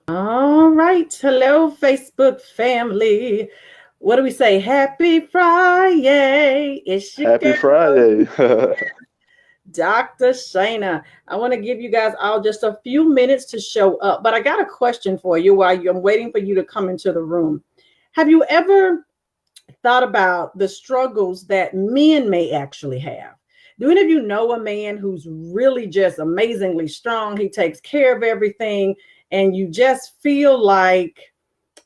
All right. Hello, Facebook family. What do we say? Happy Friday. It's your Happy girl, Friday. Dr. Shana. I want to give you guys all just a few minutes to show up, but I got a question for you while I'm waiting for you to come into the room. Have you ever thought about the struggles that men may actually have? Do any of you know a man who's really just amazingly strong? He takes care of everything, and you just feel like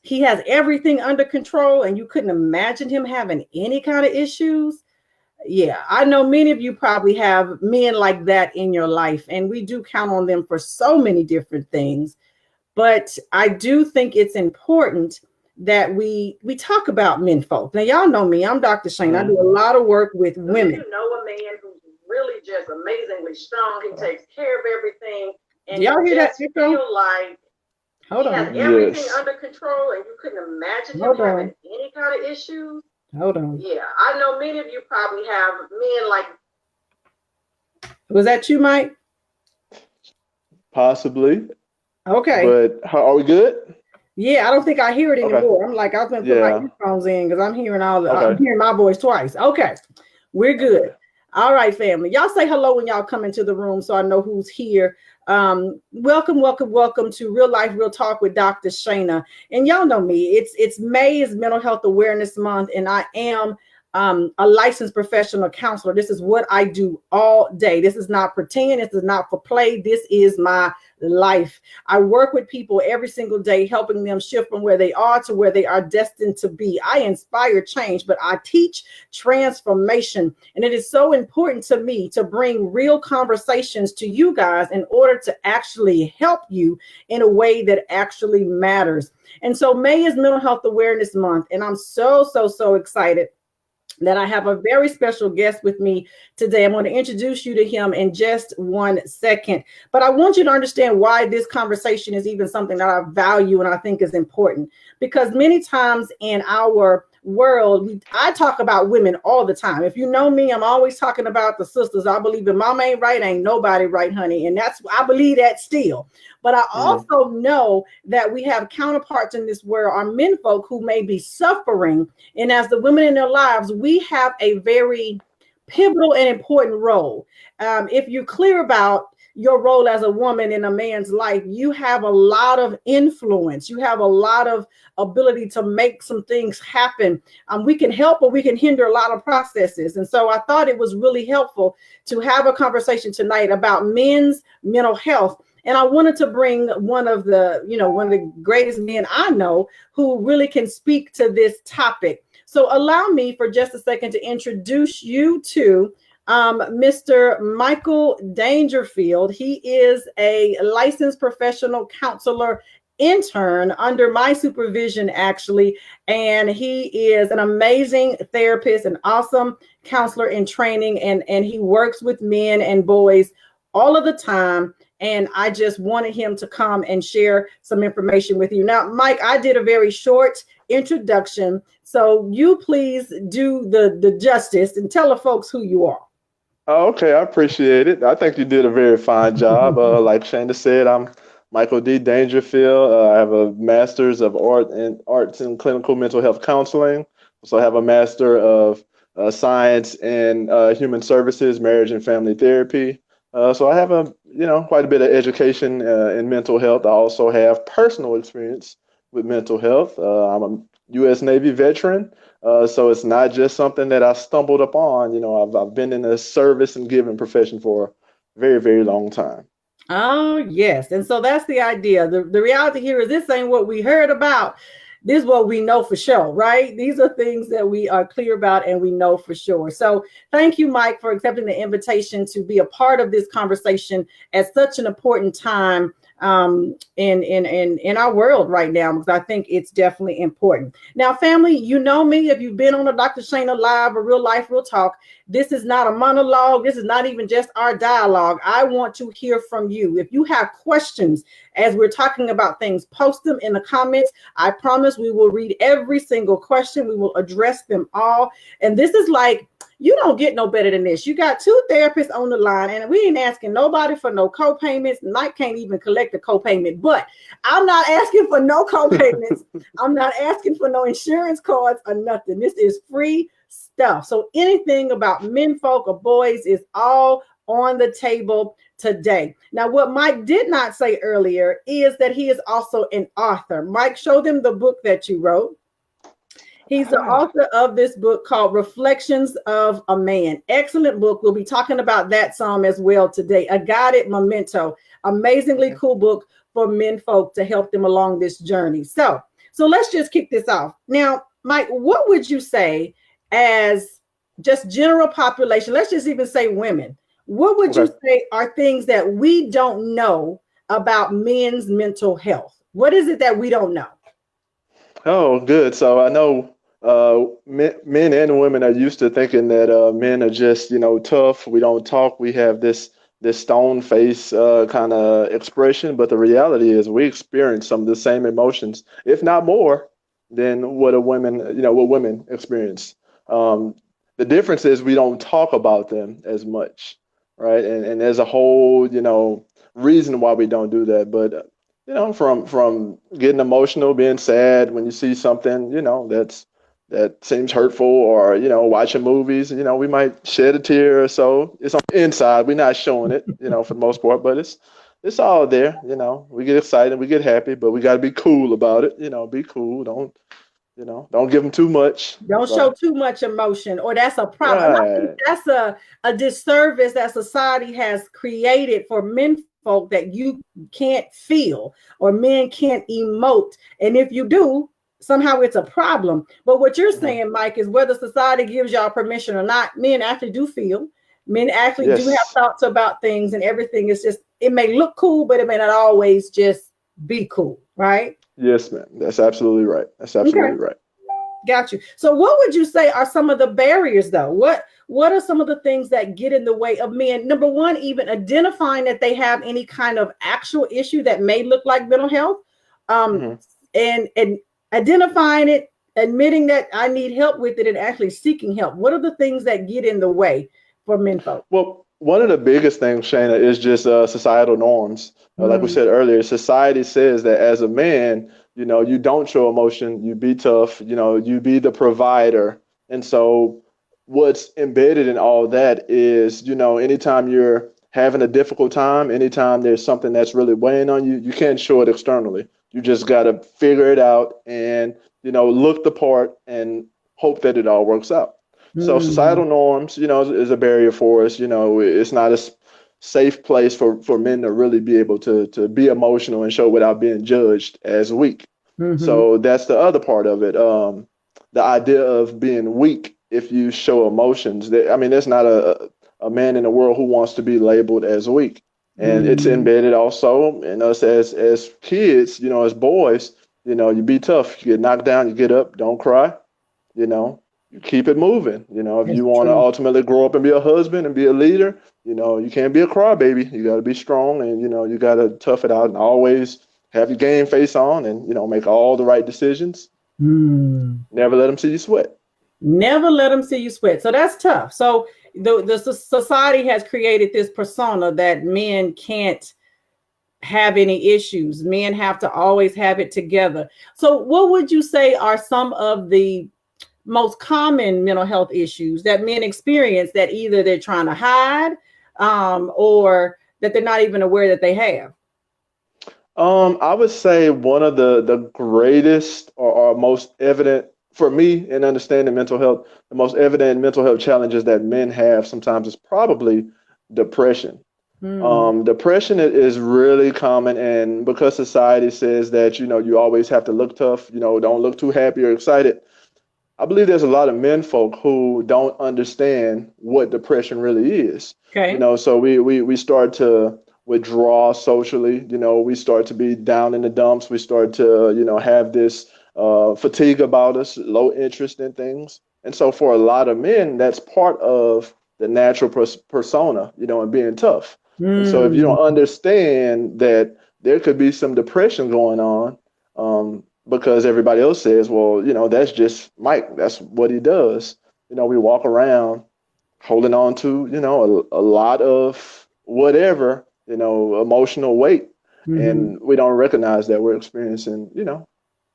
he has everything under control and you couldn't imagine him having any kind of issues. Yeah, I know many of you probably have men like that in your life, and we do count on them for so many different things. But I do think it's important that we talk about men folk. Now, y'all know me. I'm Dr. Shane. I Mhm. do a lot of work with women. You know a man who's really just amazingly strong. He takes care of everything, and y'all hear that echo? Feel like hold he on. Has everything Yes. under control, and you couldn't imagine him having any kind of issues. Hold on. Yeah, I know many of you probably have men like. Was that you, Mike? Possibly. Okay. But how are we good? Yeah, I don't think I hear it Okay. anymore. I'm like, I was gonna put my Yeah. earphones in because I'm Okay. hearing my voice twice. Okay, we're good. Okay. All right, family. Y'all say hello when y'all come into the room so I know who's here. Welcome, welcome, welcome to Real Life, Real Talk with Dr. Shana. And y'all know me. It's May is Mental Health Awareness Month, and I am a licensed professional counselor. This is what I do all day. This is not pretend. This is not for play. This is my life. I work with people every single day, helping them shift from where they are to where they are destined to be. I inspire change, but I teach transformation. And it is so important to me to bring real conversations to you guys in order to actually help you in a way that actually matters. And so May is Mental Health Awareness Month, and I'm so excited that I have a very special guest with me today. I'm going to introduce you to him in just 1 second. But I want you to understand why this conversation is even something that I value and I think is important. Because many times in our world, I talk about women all the time. If you know me, I'm always talking about the sisters. I believe if mama ain't right, ain't nobody right, honey. And I believe that still. But I Mhm. also know that we have counterparts in this world, our men folk who may be suffering, and as the women in their lives, we have a very pivotal and important role. If you're clear about your role as a woman in a man's life, you have a lot of influence. You have a lot of ability to make some things happen. We can help or we can hinder a lot of processes. And so I thought it was really helpful to have a conversation tonight about men's mental health. And I wanted to bring one of the greatest men I know who really can speak to this topic. So allow me for just a second to introduce you to Mr. Michael Dangerfield. He is a licensed professional counselor intern under my supervision, actually. And he is an amazing therapist, an awesome counselor in training, and he works with men and boys all of the time. And I just wanted him to come and share some information with you. Now, Mike, I did a very short introduction. So you please do the justice and tell the folks who you are. Oh, okay, I appreciate it. I think you did a very fine job. Like Shanda said, I'm Michael D Dangerfield. I have a master's of arts and clinical mental health counseling. So I have a master of science in human services, marriage and family therapy. So I have quite a bit of education in mental health. I also have personal experience with mental health. I'm a U.S. Navy veteran. So it's not just something that I stumbled upon. I've been in the service and giving profession for a very, very long time. Oh, yes. And so that's the idea. The reality here is this ain't what we heard about. This is what we know for sure, right? These are things that we are clear about and we know for sure. So thank you, Mike, for accepting the invitation to be a part of this conversation at such an important time in our world right now, because I think it's definitely important. Now, family, you know me. If you've been on a Dr. Shana Live or Real Life, Real Talk, this is not a monologue. This is not even just our dialogue. I want to hear from you. If you have questions as we're talking about things, post them in the comments. I promise we will read every single question. We will address them all. And this is like You don't get no better than this. You got two therapists on the line, and we ain't asking nobody for no co-payments. Mike can't even collect a co-payment, but I'm not asking for no co-payments. I'm not asking for no insurance cards or nothing. This is free stuff. So anything about men folk or boys is all on the table today. Now, what Mike did not say earlier is that he is also an author. Mike, show them the book that you wrote. He's the author of this book called Reflections of a Man. Excellent book. We'll be talking about that some as well today. A guided memento. Amazingly cool book for men folk to help them along this journey. So let's just kick this off. Now, Mike, what would you say as just general population? Let's just even say women. What would you say are things that we don't know about men's mental health? What is it that we don't know? Oh, good. So I know men and women are used to thinking that men are just, tough. We don't talk. We have this stone face kind of expression. But the reality is we experience some of the same emotions, if not more, than what women experience. The difference is we don't talk about them as much, right? And there's a whole, reason why we don't do that. But from getting emotional, being sad when you see something, that seems hurtful, or watching movies, we might shed a tear or so. It's on the inside. We're not showing it, for the most part, but it's all there. We get excited, we get happy, but we got to be cool about it. Be cool. Don't give them too much. Don't show too much emotion, or that's a problem. Right. I think that's a disservice that society has created for men folk, that you can't feel or men can't emote. And if you do, somehow it's a problem. But what you're saying, Mike, is whether society gives y'all permission or not, men actually do feel. Men actually do have thoughts about things, and everything is just, it may look cool, but it may not always just be cool, right? Yes, ma'am. That's absolutely right. That's absolutely right. Got you. So what would you say are some of the barriers, though? What are some of the things that get in the way of men? Number one, even identifying that they have any kind of actual issue that may look like mental health, and identifying it, admitting that I need help with it, and actually seeking help. What are the things that get in the way for men folk? Well, one of the biggest things, Shana, is just societal norms. Like we said earlier, society says that as a man, you don't show emotion, you be tough, you be the provider. And so what's embedded in all that is, anytime you're having a difficult time, anytime there's something that's really weighing on you, you can't show it externally. You just got to figure it out and, look the part and hope that it all works out. So societal norms, is a barrier for us. It's not a safe place for men to really be able to be emotional and show without being judged as weak. So that's the other part of it. The idea of being weak if you show emotions. There's not a man in the world who wants to be labeled as weak. And it's embedded also in us as kids, as boys, you be tough, you get knocked down, you get up, don't cry, you keep it moving. If you want to ultimately grow up and be a husband and be a leader, you can't be a crybaby. You got to be strong, and, you got to tough it out and always have your game face on and, make all the right decisions. Never let them see you sweat. Never let them see you sweat. So that's tough. So the society has created this persona that men can't have any issues. Men have to always have it together. So what would you say are some of the most common mental health issues that men experience that either they're trying to hide or that they're not even aware that they have? I would say one of the greatest or most evident for me in understanding mental health, the most evident mental health challenges that men have sometimes is probably depression. Depression is really common, and because society says that, you always have to look tough, don't look too happy or excited. I believe there's a lot of men folk who don't understand what depression really is. Okay. So we start to withdraw socially, we start to be down in the dumps. We start to, have this fatigue about us, low interest in things. And so for a lot of men, that's part of the natural persona, and being tough. And so if you don't understand that there could be some depression going on, because everybody else says, well, that's just Mike. That's what he does. We walk around holding on to, a lot of whatever, emotional weight. And we don't recognize that we're experiencing,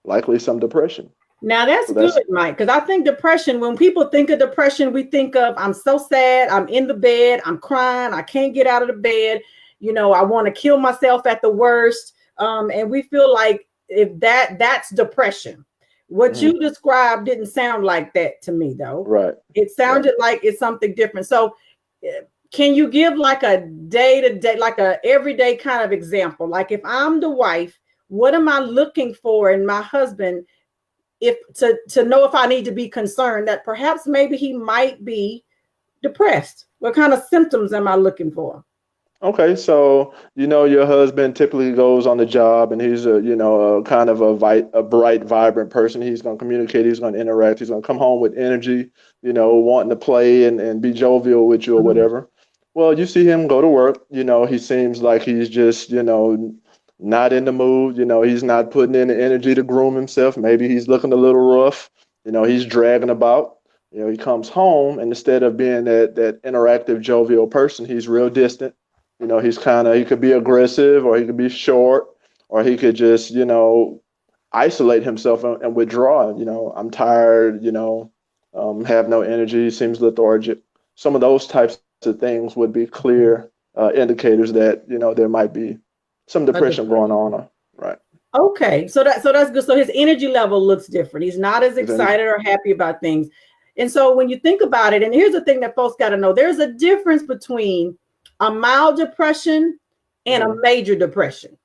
likely some depression. Now that's So good, Mike, because I think depression, when people think of depression, we think of, I'm so sad, I'm in the bed, I'm crying, I can't get out of the bed, I want to kill myself at the worst. And we feel like if that's depression. What you described didn't sound like that to me, though. Right. It sounded like it's something different. So can you give like a day-to-day, like a everyday kind of example? Like if I'm the wife, what am I looking for in my husband if to know if I need to be concerned that perhaps maybe he might be depressed? What kind of symptoms am I looking for? Okay, so your husband typically goes on the job, and he's a kind of a bright, vibrant person. He's going to communicate. He's going to interact. He's going to come home with energy. Wanting to play and be jovial with you or whatever. Well, you see him go to work. He seems like he's just not in the mood. He's not putting in the energy to groom himself. Maybe he's looking a little rough. He's dragging about. He comes home, and instead of being that interactive, jovial person, he's real distant. He could be aggressive, or he could be short, or he could just, isolate himself and withdraw. I'm tired, have no energy, seems lethargic. Some of those types of things would be clear indicators that, there might be some depression going on. Right. Okay. So that's good. So his energy level looks different. He's not as excited or happy about things. And so when you think about it, and here's the thing that folks got to know, there's a difference between a mild depression and a major depression.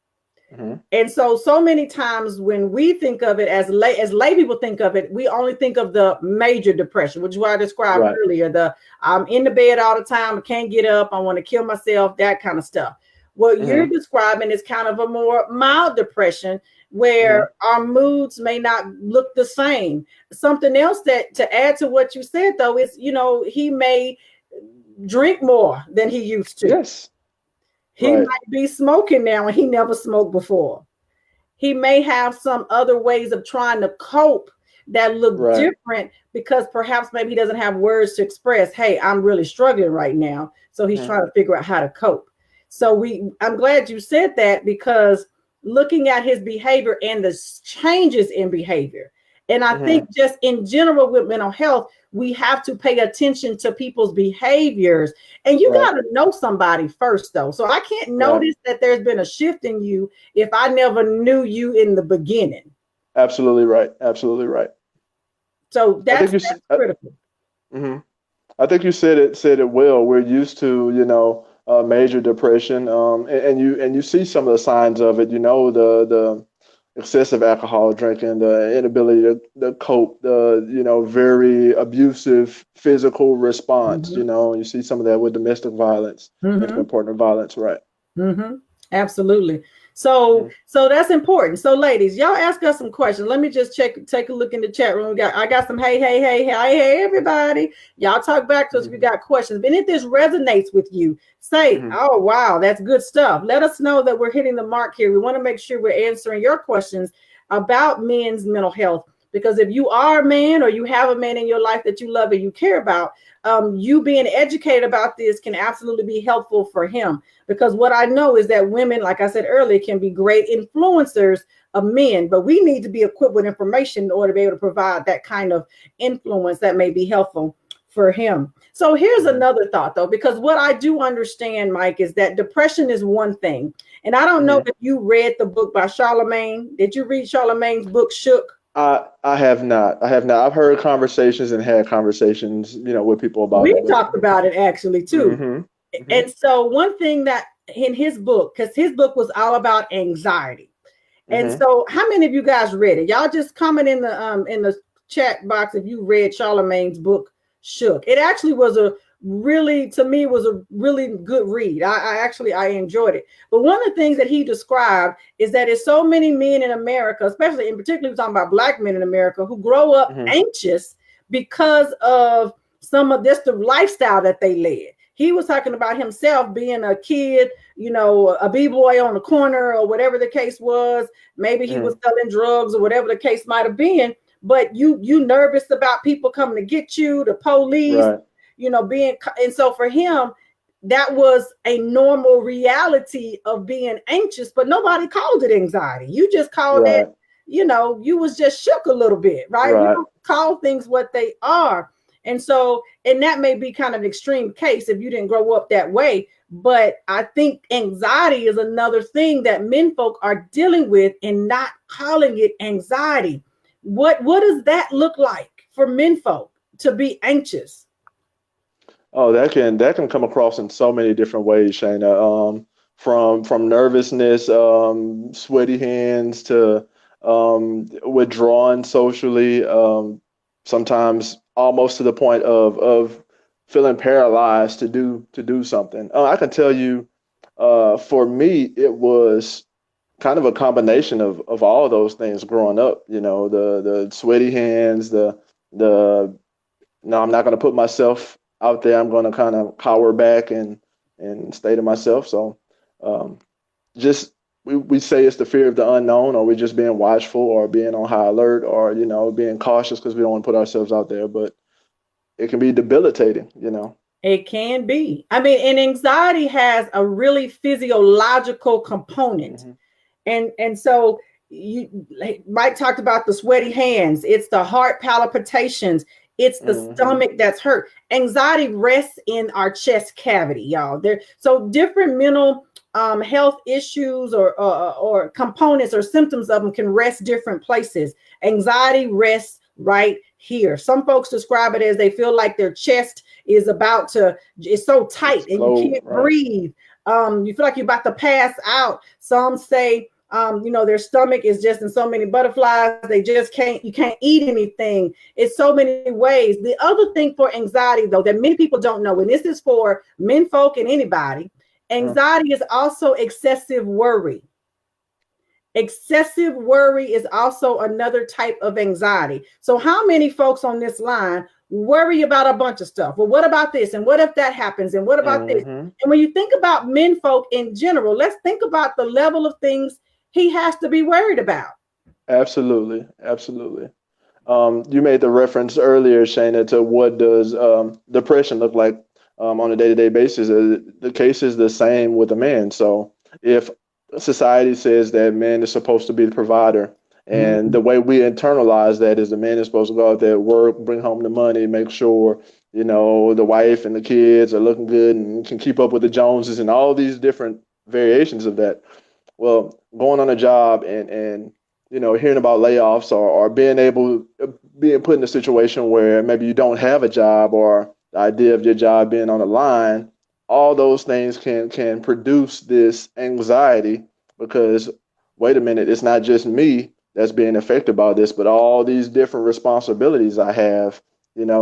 And so many times when we think of it as lay people think of it, we only think of the major depression, which is what I described earlier. I'm in the bed all the time, I can't get up, I want to kill myself, that kind of stuff. What you're describing is kind of a more mild depression where our moods may not look the same. Something else that to add to what you said, though, is, he may drink more than he used to. Yes. He might be smoking now and he never smoked before. He may have some other ways of trying to cope that look different because perhaps maybe he doesn't have words to express, hey, I'm really struggling right now. So he's trying to figure out how to cope. So I'm glad you said that, because looking at his behavior and the changes in behavior. And I think just in general with mental health, we have to pay attention to people's behaviors. And you got to know somebody first, though. So I can't notice that there's been a shift in you if I never knew you in the beginning. Absolutely right. Absolutely right. So that's critical. I think you said it well. We're used to, major depression, and you see some of the signs of it. The excessive alcohol drinking, the inability to cope, the very abusive physical response. You see some of that with domestic violence, intimate partner violence, right? Absolutely. So that's important. So ladies, y'all ask us some questions. Let me just take a look in the chat room. I got some hey everybody. Y'all talk back to us if you got questions. And if this resonates with you, say, oh wow, that's good stuff. Let us know that we're hitting the mark here. We want to make sure we're answering your questions about men's mental health. Because if you are a man or you have a man in your life that you love and you care about, you being educated about this can absolutely be helpful for him. Because what I know is that women, like I said earlier, can be great influencers of men, but we need to be equipped with information in order to be able to provide that kind of influence that may be helpful for him. So here's another thought, though, because what I do understand, Mike, is that depression is one thing. And I don't know if you read the book by Charlemagne. Did you read Charlemagne's book, Shook? I have not. I've heard conversations and had conversations, with people about it. We talked about it actually too. And so one thing that in his book, because his book was all about anxiety. And so how many of you guys read it? Y'all just comment in the chat box if you read Charlemagne's book, Shook. It actually was to me was a really good read. I enjoyed it. But one of the things that he described is that there's so many men in America, especially in particular, we're talking about Black men in America, who grow up anxious because of some of this, the lifestyle that they led. He was talking about himself being a kid, a b-boy on the corner or whatever the case was. Maybe he was selling drugs or whatever the case might have been. But you nervous about people coming to get you, the police. Right. and so for him, that was a normal reality of being anxious, but nobody called it anxiety. You just called Right. it, you was just shook a little bit, right? We Right. don't call things what they are. And so, and that may be kind of an extreme case if you didn't grow up that way. But I think anxiety is another thing that men folk are dealing with and not calling it anxiety. What does that look like for men folk to be anxious? Oh, that can come across in so many different ways, Shayna. From nervousness, sweaty hands to withdrawing socially, sometimes almost to the point of feeling paralyzed to do something. I can tell you, for me, it was kind of a combination of all those things growing up. The sweaty hands, the no, I'm not going to put myself out there. I'm going to kind of cower back and stay to myself. So, um, just we say it's the fear of the unknown, or we're just being watchful, or being on high alert, or being cautious because we don't want to put ourselves out there. But it can be debilitating. It can be. I mean, and anxiety has a really physiological component. Hmm. And so Mike talked about the sweaty hands. It's the heart palpitations. It's the Hmm. stomach that's hurt. Anxiety rests in our chest cavity, y'all. So different mental health issues or components or symptoms of them can rest different places. Anxiety rests right here. Some folks describe it as they feel like their chest is it's so tight and you can't breathe. You feel like you're about to pass out. Some say their stomach is just in so many butterflies. You can't eat anything. It's so many ways. The other thing for anxiety, though, that many people don't know, and this is for men folk and anybody, anxiety is also excessive worry. Excessive worry is also another type of anxiety. So how many folks on this line worry about a bunch of stuff? Well, what about this? And what if that happens? And what about this? And when you think about men folk in general, let's think about the level of things he has to be worried about. Absolutely, absolutely. You made the reference earlier, Shayna, to what does depression look like on a day-to-day basis. The case is the same with a man. So if society says that man is supposed to be the provider, and the way we internalize that is the man is supposed to go out there, work, bring home the money, make sure the wife and the kids are looking good and can keep up with the Joneses and all these different variations of that. Well, going on a job and hearing about layoffs, or being put in a situation where maybe you don't have a job, or the idea of your job being on the line, all those things can produce this anxiety because, wait a minute, it's not just me that's being affected by this, but all these different responsibilities I have,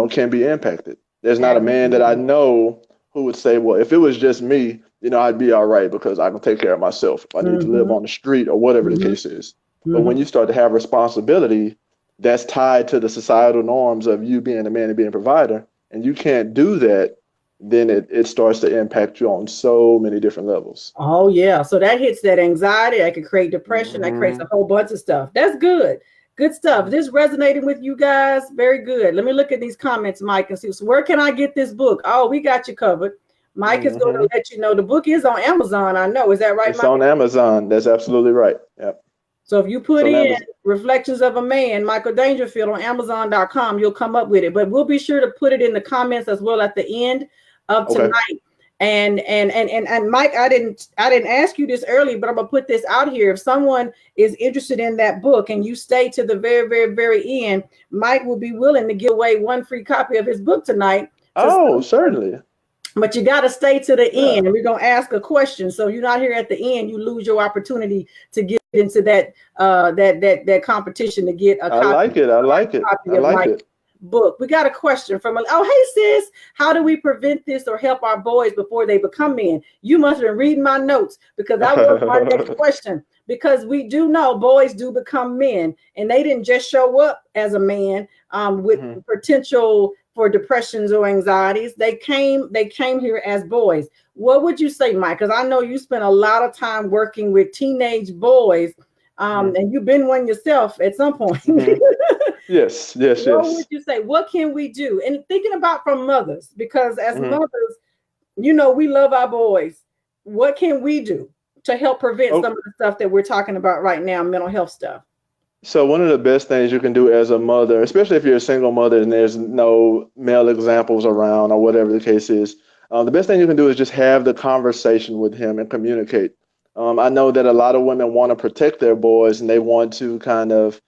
can be impacted. There's not a man that I know who would say, well, if it was just me, I'd be all right because I can take care of myself if I need to live on the street or whatever the case is. But when you start to have responsibility that's tied to the societal norms of you being a man and being a provider, and you can't do that, then it starts to impact you on so many different levels. Oh, yeah. So that hits that anxiety. That could create depression. That creates a whole bunch of stuff. That's good. Good stuff. This resonating with you guys. Very good. Let me look at these comments, Mike, and see. So where can I get this book? Oh, we got you covered. Mike is going to let you know the book is on Amazon. I know. Is that right, It's Mike? on Amazon. That's absolutely right. Yep. So if you put in Reflections of a Man, Michael Dangerfield on Amazon.com, you'll come up with it. But we'll be sure to put it in the comments as well at the end of tonight. And Mike, I didn't ask you this earlier, but I'm gonna put this out here. If someone is interested in that book and you stay to the very, very, very end, Mike will be willing to give away one free copy of his book tonight. Oh, certainly. But you got to stay to the end, and we're going to ask a question. So you're not here at the end, you lose your opportunity to get into that that competition to get a copy. I like it. Book. We got a question from hey sis, how do we prevent this or help our boys before they become men? You must have been reading my notes because that was my next question. Because we do know boys do become men, and they didn't just show up as a man with potential for depressions or anxieties. They came here as boys. What would you say, Mike? Because I know you spent a lot of time working with teenage boys, and you've been one yourself at some point. Yes, yes, What would yes. you say? What can we do? And thinking about from mothers, because as Hmm. mothers, we love our boys. What can we do to help prevent some of the stuff that we're talking about right now, mental health stuff? So one of the best things you can do as a mother, especially if you're a single mother and there's no male examples around or whatever the case is, the best thing you can do is just have the conversation with him and communicate. I know that a lot of women want to protect their boys and they want to kind of,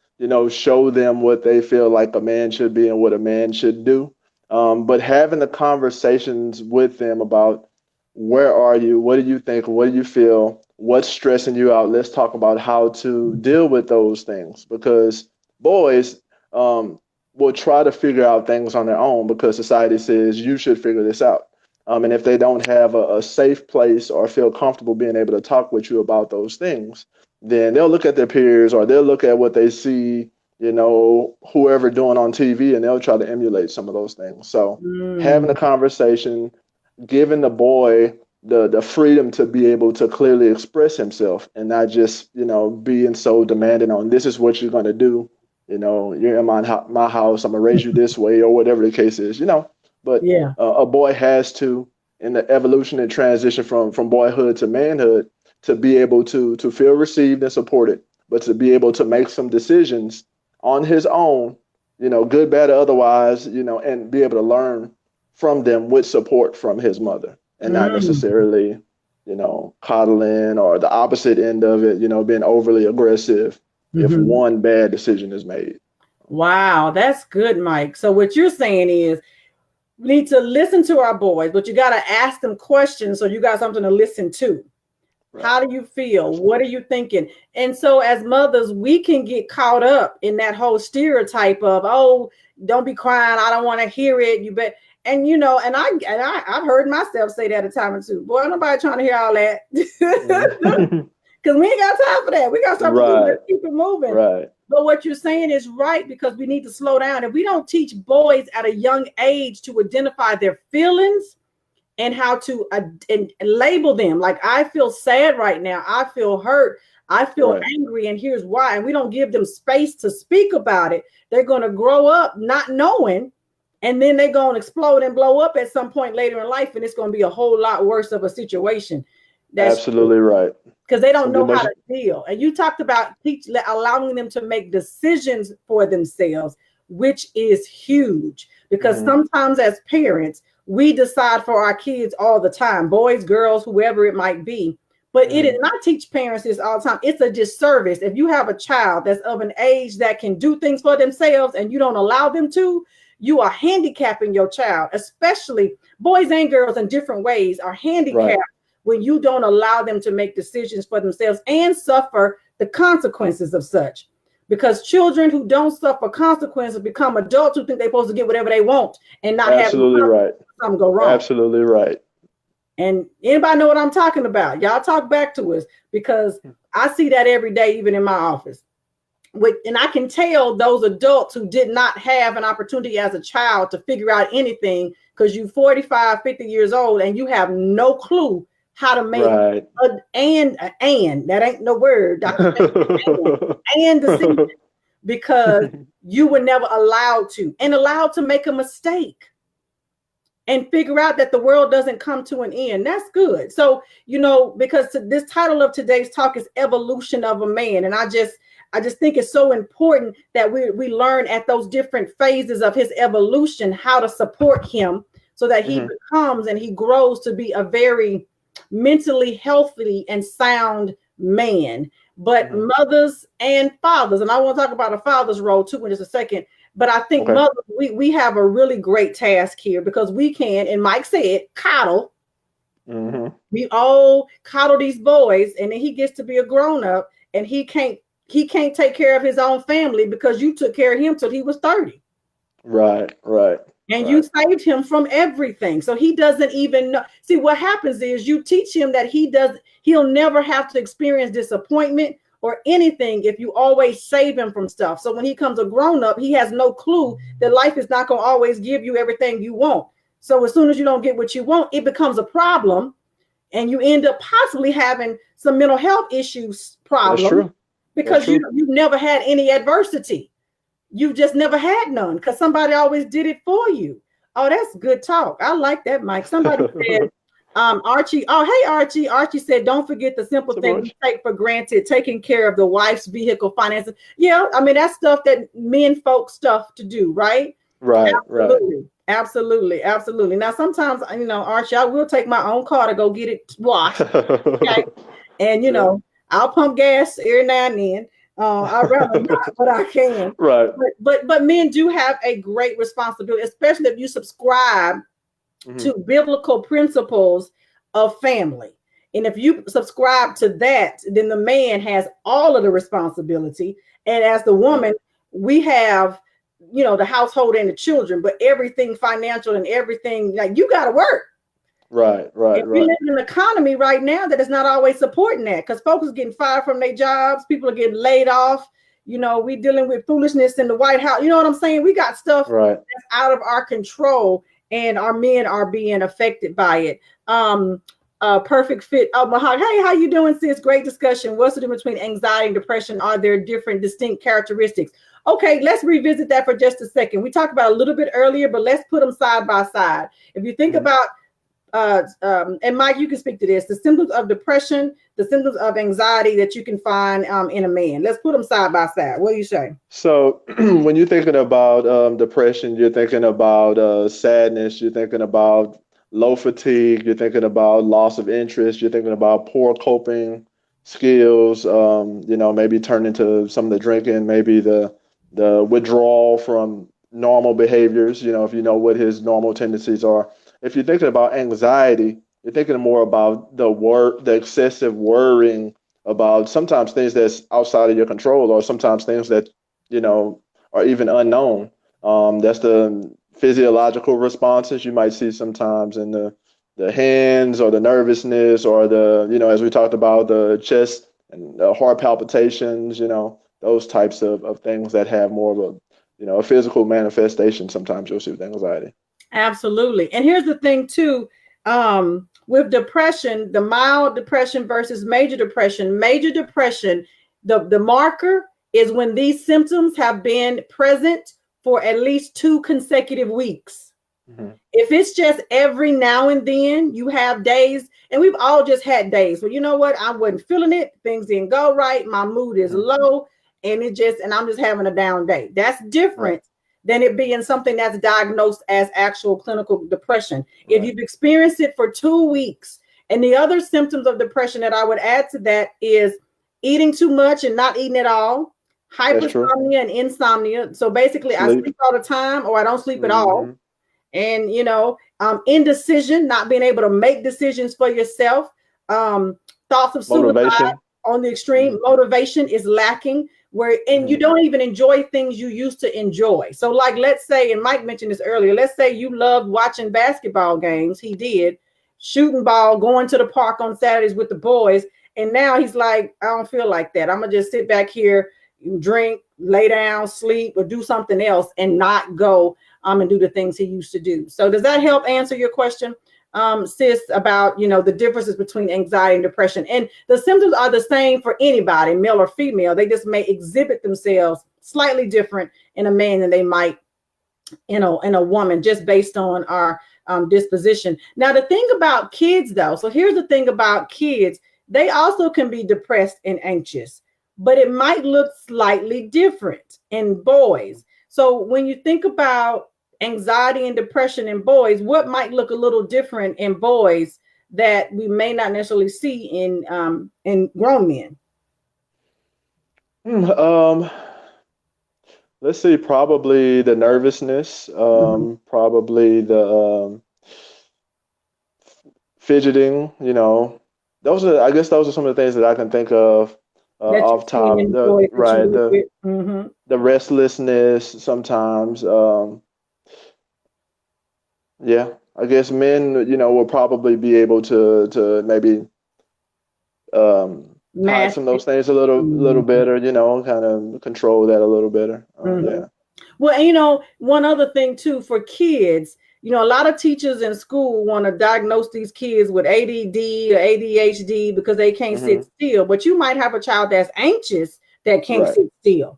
show them what they feel like a man should be and what a man should do. But having the conversations with them about where are you? What do you think? What do you feel? What's stressing you out? Let's talk about how to deal with those things because boys will try to figure out things on their own because society says you should figure this out. And if they don't have a safe place or feel comfortable being able to talk with you about those things, then they'll look at their peers or they'll look at what they see, whoever doing on TV and they'll try to emulate some of those things. So having a conversation, giving the boy the freedom to be able to clearly express himself and not just being so demanding on this is what you're going to do, you're in my house, I'm gonna raise you this way or whatever the case is, but Yeah. a boy has to, in the evolution and transition from boyhood to manhood, to be able to feel received and supported, but to be able to make some decisions on his own, good, bad, or otherwise, and be able to learn from them with support from his mother and not necessarily, coddling or the opposite end of it, being overly aggressive if one bad decision is made. Wow, that's good, Mike. So what you're saying is we need to listen to our boys, but you got to ask them questions so you got something to listen to. Right. How do you feel? What are you thinking? And so as mothers, we can get caught up in that whole stereotype of, oh, don't be crying, I don't want to hear it. You bet. And I've heard myself say that a time or two. Boy, nobody trying to hear all that. Because we ain't got time for that. We got stuff to do. Let's keep it moving. Right. But what you're saying is right, because we need to slow down. If we don't teach boys at a young age to identify their feelings and how to and label them, like I feel sad right now, I feel hurt, I feel angry, and here's why. And we don't give them space to speak about it. They're going to grow up not knowing, and then they're going to explode and blow up at some point later in life, and it's going to be a whole lot worse of a situation. That's absolutely right. Because they don't know how to deal. And you talked about allowing them to make decisions for themselves, which is huge. Because sometimes as parents, we decide for our kids all the time, boys, girls, whoever it might be. But it is not teach parents this all the time. It's a disservice. If you have a child that's of an age that can do things for themselves and you don't allow them to, you are handicapping your child, especially boys and girls in different ways are handicapped when you don't allow them to make decisions for themselves and suffer the consequences of such. Because children who don't suffer consequences become adults who think they're supposed to get whatever they want and not have something go wrong. Absolutely right. And anybody know what I'm talking about? Y'all talk back to us, because I see that every day, even in my office. And I can tell those adults who did not have an opportunity as a child to figure out anything, because you're 45, 50 years old and you have no clue how to make and that ain't no word, and decision, because you were never allowed to make a mistake and figure out that the world doesn't come to an end. That's good. So, because this title of today's talk is Evolution of a Man. And I just think it's so important that we learn at those different phases of his evolution how to support him so that he becomes and he grows to be a very mentally healthy and sound man. But mothers and fathers, and I want to talk about a father's role too in just a second, but I think mothers, we have a really great task here, because we can, and Mike said, coddle. We all coddle these boys, and then he gets to be a grown-up and he can't take care of his own family because you took care of him till he was 30. Right. And you saved him from everything. So he doesn't even know. See, what happens is you teach him that he'll never have to experience disappointment or anything if you always save him from stuff. So when he comes a grown up, he has no clue that life is not going to always give you everything you want. So as soon as you don't get what you want, it becomes a problem. And you end up possibly having some mental health issues problem. That's true. Because you never had any adversity. you just never had none because somebody always did it for you. Oh, that's good talk. I like that, Mike. Somebody said, Archie. Oh, hey, Archie. Archie said, don't forget the simple things we take for granted, taking care of the wife's vehicle finances. Yeah, I mean, that's stuff that men folk stuff to do, right? Right, Absolutely. right. Absolutely. Absolutely. Now, sometimes, Archie, I will take my own car to go get it washed. Okay. And, I'll pump gas every now and then. I'd rather not, but I can. Right. But men do have a great responsibility, especially if you subscribe to biblical principles of family. And if you subscribe to that, then the man has all of the responsibility. And as the woman, we have, the household and the children, but everything financial and everything, like, you got to work. Right. We live in an economy right now that is not always supporting that, because folks are getting fired from their jobs. People are getting laid off. We dealing with foolishness in the White House. You know what I'm saying? We got stuff that's out of our control, and our men are being affected by it. Perfect fit. Oh, Mahal, hey, how you doing, sis? Great discussion. What's the difference between anxiety and depression? Are there different, distinct characteristics? Okay, let's revisit that for just a second. We talked about a little bit earlier, but let's put them side by side. If you think about and Mike, you can speak to this, the symptoms of depression, the symptoms of anxiety that you can find in a man. Let's put them side by side. What do you say? So when you're thinking about depression, you're thinking about sadness, you're thinking about low fatigue, you're thinking about loss of interest, you're thinking about poor coping skills, maybe turn into some of the drinking, maybe the withdrawal from normal behaviors, if you know what his normal tendencies are. If you're thinking about anxiety, you're thinking more about the excessive worrying about sometimes things that's outside of your control, or sometimes things that, are even unknown. That's the physiological responses you might see sometimes in the hands, or the nervousness, or as we talked about, the chest and the heart palpitations, those types of things that have more of a physical manifestation. Sometimes you'll see with anxiety. Absolutely. And here's the thing too, with depression, the mild depression versus major depression, the marker is when these symptoms have been present for at least 2 consecutive weeks. If it's just every now and then, you have days, and we've all just had days where, you know what, I wasn't feeling it, things didn't go right, my mood is low, and I'm just having a down day. That's different than it being something that's diagnosed as actual clinical depression. If you've experienced it for 2 weeks, and the other symptoms of depression that I would add to that is eating too much and not eating at all, hypersomnia and insomnia. So basically, I sleep all the time, or I don't sleep at all. And, indecision, not being able to make decisions for yourself, thoughts of suicide on the extreme, motivation is lacking, and you don't even enjoy things you used to enjoy. So like, let's say, and Mike mentioned this earlier, let's say you loved watching basketball games. He did, shooting ball, going to the park on Saturdays with the boys. And now he's like, I don't feel like that. I'm going to just sit back here, drink, lay down, sleep, or do something else, and not go and do the things he used to do. So does that help answer your question, sis, about, the differences between anxiety and depression? And the symptoms are the same for anybody, male or female. They just may exhibit themselves slightly different in a man than they might, in a woman, just based on our disposition. Now, the thing about kids, though, so here's the thing about kids, they also can be depressed and anxious, but it might look slightly different in boys. So when you think about anxiety and depression in boys, what might look a little different in boys that we may not necessarily see in grown men? Let's see, probably the nervousness, probably the fidgeting, those are some of the things that I can think of off top. The restlessness sometimes. I guess men, will probably be able to maybe hide some of those things a little better, kind of control that a little better. Well, one other thing too, for kids, a lot of teachers in school want to diagnose these kids with ADD or ADHD because they can't sit still. But you might have a child that's anxious that can't sit still.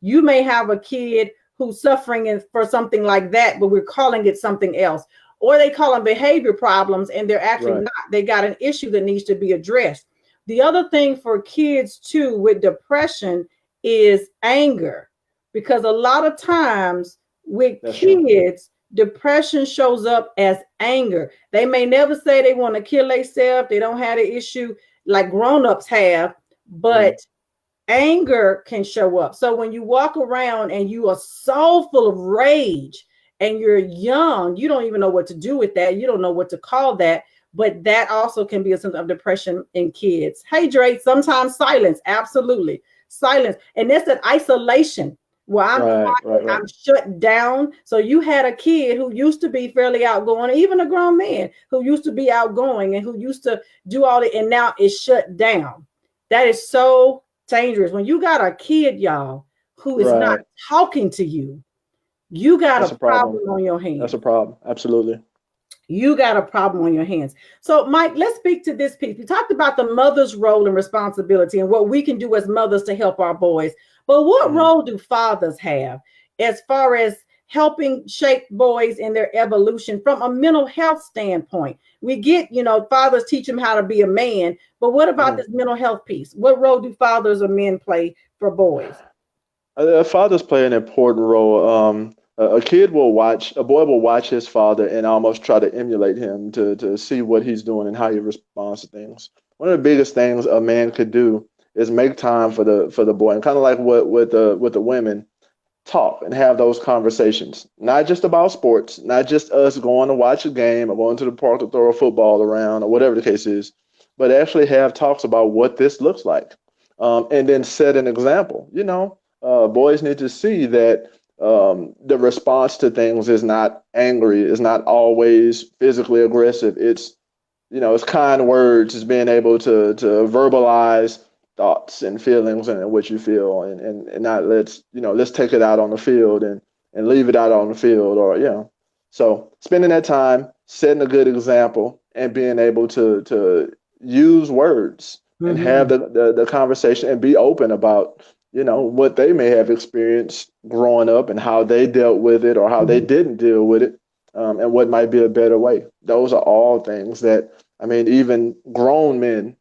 You may have a kid who's suffering for something like that, but we're calling it something else. Or they call them behavior problems, and they're actually not. They got an issue that needs to be addressed. The other thing for kids too with depression is anger, because a lot of times with kids, depression shows up as anger. They may never say they want to kill themselves. They don't have the issue like grown-ups have, but anger can show up. So when you walk around and you are so full of rage and you're young, you don't even know what to do with that. You don't know what to call that. But that also can be a symptom of depression in kids. Hey, Dre, sometimes silence. Absolutely. Silence. And that's that isolation where I'm shut down. So you had a kid who used to be fairly outgoing, even a grown man who used to be outgoing and who used to do all that, and now is shut down. That is so dangerous. When you got a kid, y'all, who is not talking to you, you got a problem on your hands. That's a problem. Absolutely. You got a problem on your hands. So, Mike, let's speak to this piece. We talked about the mother's role and responsibility and what we can do as mothers to help our boys. But what role do fathers have as far as helping shape boys in their evolution from a mental health standpoint? We get, fathers teach them how to be a man, but what about this mental health piece? What role do fathers or men play for boys? Fathers play an important role. A boy will watch his father and almost try to emulate him to see what he's doing and how he responds to things. One of the biggest things a man could do is make time for the boy, and kind of like what with the women, talk and have those conversations. Not just about sports, not just us going to watch a game or going to the park to throw a football around or whatever the case is, but actually have talks about what this looks like, and then set an example. Boys need to see that the response to things is not angry, is not always physically aggressive. It's kind words, it's being able to verbalize thoughts and feelings and what you feel, and not let's take it out on the field and leave it out on the field, or so spending that time setting a good example and being able to use words and have the conversation and be open about what they may have experienced growing up and how they dealt with it or how they didn't deal with it, and what might be a better way. Those are all things that, even grown men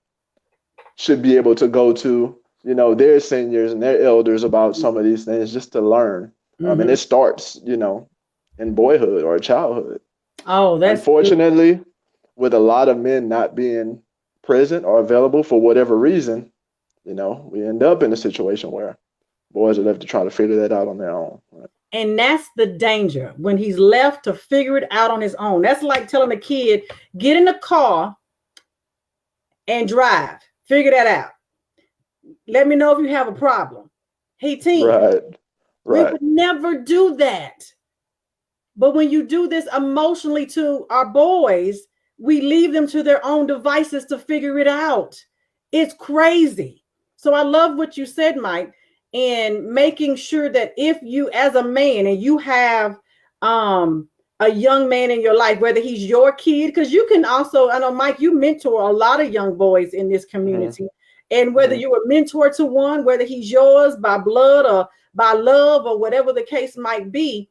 should be able to go to, their seniors and their elders about some of these things just to learn. And it starts, in boyhood or childhood. Oh, that's unfortunately good. With a lot of men not being present or available for whatever reason, we end up in a situation where boys are left to try to figure that out on their own. Right? And that's the danger, when he's left to figure it out on his own. That's like telling a kid, get in the car and drive. Figure that out. Let me know if you have a problem. Hey, team. Right. We would never do that. But when you do this emotionally to our boys, we leave them to their own devices to figure it out. It's crazy. So I love what you said, Mike, and making sure that if you, as a man, and you have a young man in your life, whether he's your kid, because you can also, I know, Mike, you mentor a lot of young boys in this community. And whether you're a mentor to one, whether he's yours by blood or by love or whatever the case might be,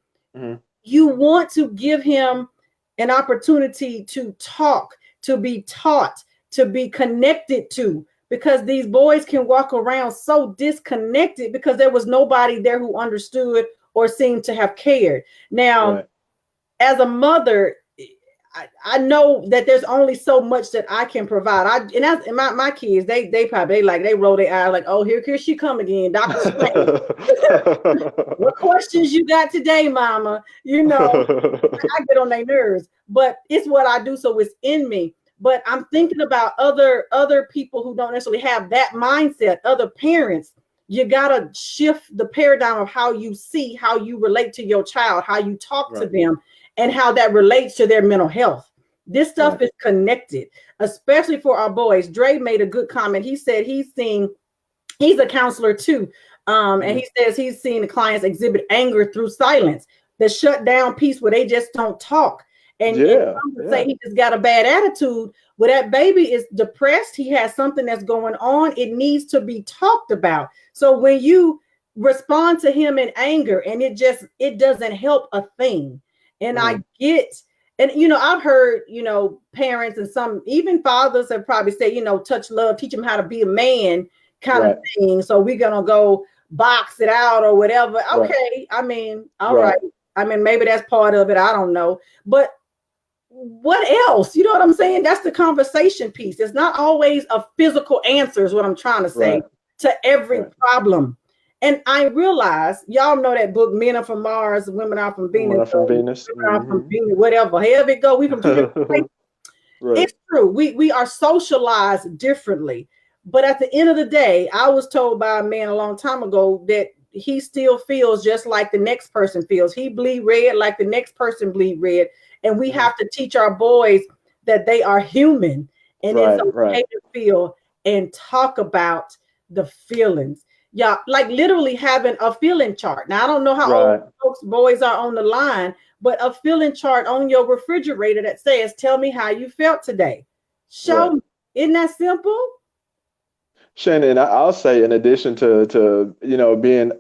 you want to give him an opportunity to talk, to be taught, to be connected to, because these boys can walk around so disconnected because there was nobody there who understood or seemed to have cared. Now, as a mother, I know that there's only so much that I can provide. My kids, they probably they roll their eyes like, oh, here she come again, Dr. What questions you got today, Mama? I get on their nerves, but it's what I do, so it's in me. But I'm thinking about other people who don't necessarily have that mindset, other parents. You gotta shift the paradigm of how you see, how you relate to your child, how you talk to them, and how that relates to their mental health. This stuff is connected, especially for our boys. Dre made a good comment. He said he's a counselor too. And he says he's seen the clients exhibit anger through silence, the shut down piece where they just don't talk. And some would say he just got a bad attitude. Well, that baby is depressed. He has something that's going on. It needs to be talked about. So when you respond to him in anger, and it doesn't help a thing. And I get, and I've heard, parents and some even fathers have probably said, touch love, teach them how to be a man kind of thing. So we're gonna go box it out or whatever. Okay, I mean, all right. I mean, maybe that's part of it. I don't know, but what else? You know what I'm saying? That's the conversation piece. It's not always a physical answer, is what I'm trying to say, to every problem. And I realize, y'all know that book, Men Are From Mars, Women Are From Venus. Women Are From Venus. Women Are From Venus, whatever. However it go, we from two different places. It's true. We are socialized differently. But at the end of the day, I was told by a man a long time ago that he still feels just like the next person feels. He bleed red like the next person bleed red. And we have to teach our boys that they are human, and it's okay to feel and talk about the feelings. Yeah, like literally having a feeling chart. Now, I don't know how old folks, boys are on the line, but a feeling chart on your refrigerator that says, tell me how you felt today. Show me. Isn't that simple? Shannon, I'll say, in addition to being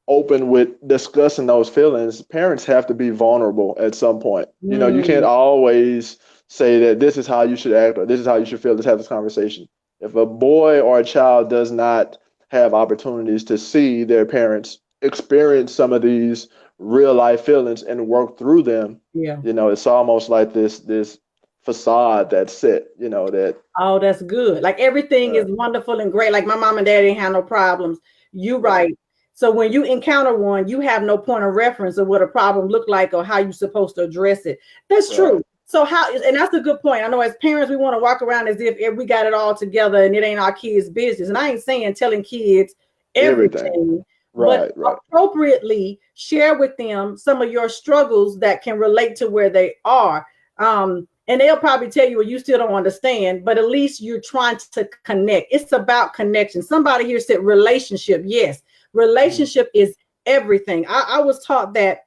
open with discussing those feelings, parents have to be vulnerable at some point. You can't always say that this is how you should act or this is how you should feel. Let's have this conversation. If a boy or a child does not have opportunities to see their parents experience some of these real life feelings and work through them, it's almost like this facade that's set, that. Oh, that's good. Like everything is wonderful and great. Like my mom and dad didn't have no problems. You right. So when you encounter one, you have no point of reference of what a problem looked like or how you're supposed to address it. That's true. So and that's a good point. I know as parents, we want to walk around as if we got it all together and it ain't our kids' business. And I ain't saying telling kids everything. But appropriately share with them some of your struggles that can relate to where they are. And they'll probably tell you, well, you still don't understand, but at least you're trying to connect. It's about connection. Somebody here said relationship. Yes. Relationship is everything. I was taught that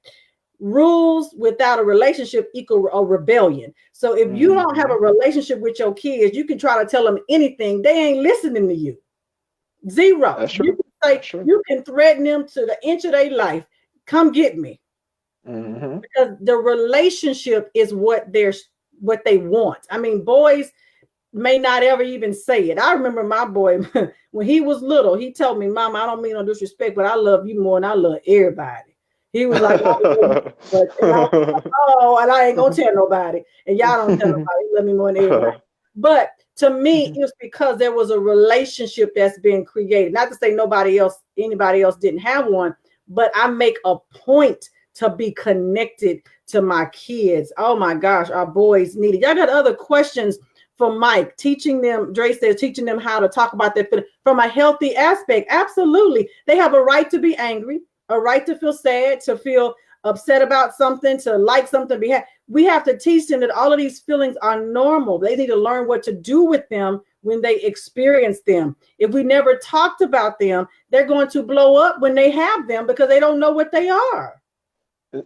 rules without a relationship equal a rebellion. So if you don't have a relationship with your kids, you can try to tell them anything. They ain't listening to you. Zero. That's true. You can say, you can threaten them to the inch of their life. Come get me. Because the relationship is what they want. I mean, boys may not ever even say it. I remember my boy when he was little, he told me, Mama, I don't mean no disrespect, but I love you more than I love everybody. He was like, oh, and I ain't gonna tell nobody. And y'all don't tell nobody. He love me more than everybody. But to me, it was because there was a relationship that's being created. Not to say anybody else didn't have one, but I make a point to be connected to my kids. Oh my gosh, our boys need it. Y'all got other questions for Mike? Teaching them, Dre says, teaching them how to talk about their feelings from a healthy aspect. Absolutely. They have a right to be angry, a right to feel sad, to feel upset about something, to like something. We have to teach them that all of these feelings are normal. They need to learn what to do with them when they experience them. If we never talked about them, they're going to blow up when they have them because they don't know what they are.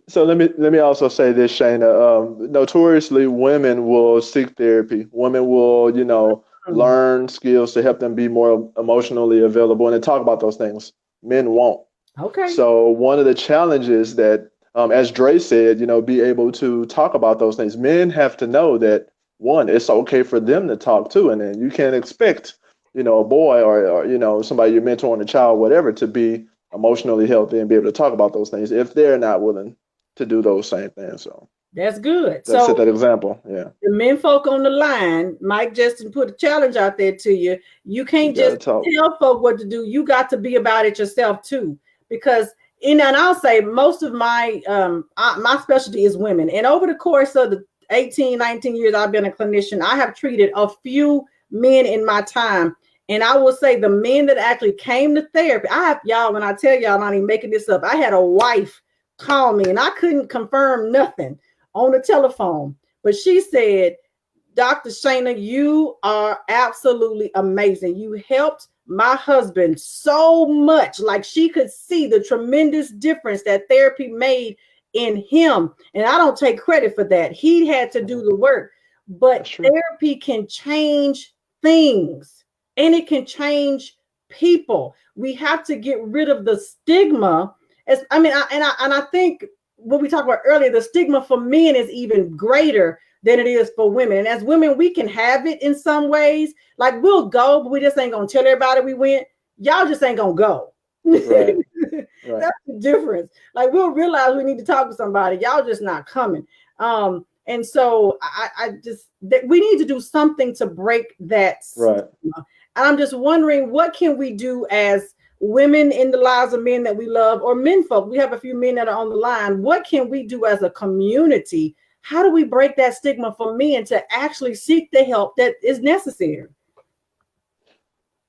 So let me also say this, Shana. Notoriously, women will seek therapy. Women will, learn skills to help them be more emotionally available and then talk about those things. Men won't. Okay. So one of the challenges that, as Dre said, be able to talk about those things. Men have to know that, one, it's okay for them to talk too, and then you can't expect, a boy or somebody you're mentoring, a child, whatever, to be emotionally healthy and be able to talk about those things if they're not willing to do those same things. So that's good. Let's set that example. Yeah. The men folk on the line, Mike Justin put a challenge out there to you. You can't just tell folk what to do. You got to be about it yourself too. Because and I'll say most of my my specialty is women. And over the course of the 18, 19 years I've been a clinician, I have treated a few men in my time. And I will say the men that actually came to therapy, when I tell y'all, I'm not even making this up. I had a wife call me and I couldn't confirm nothing on the telephone. But she said, Dr. Shana, you are absolutely amazing. You helped my husband so much. Like she could see the tremendous difference that therapy made in him. And I don't take credit for that. He had to do the work. But therapy can change things. And it can change people. We have to get rid of the stigma. I think what we talked about earlier, the stigma for men is even greater than it is for women. And as women, we can have it in some ways. Like we'll go, but we just ain't gonna tell everybody we went. Y'all just ain't gonna go. Right. Right. That's the difference. Like we'll realize we need to talk to somebody. Y'all just not coming. And so I just that we need to do something to break that stigma. And I'm just wondering, what can we do as women in the lives of men that we love, or men folk? We have a few men that are on the line. What can we do as a community? How do we break that stigma for men to actually seek the help that is necessary?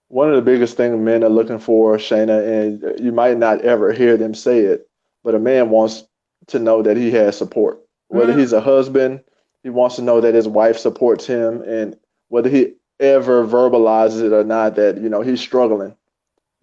One of the biggest things men are looking for, Shana, and you might not ever hear them say it, but a man wants to know that he has support. Whether he's a husband, he wants to know that his wife supports him, and whether he ever verbalizes it or not, that, he's struggling.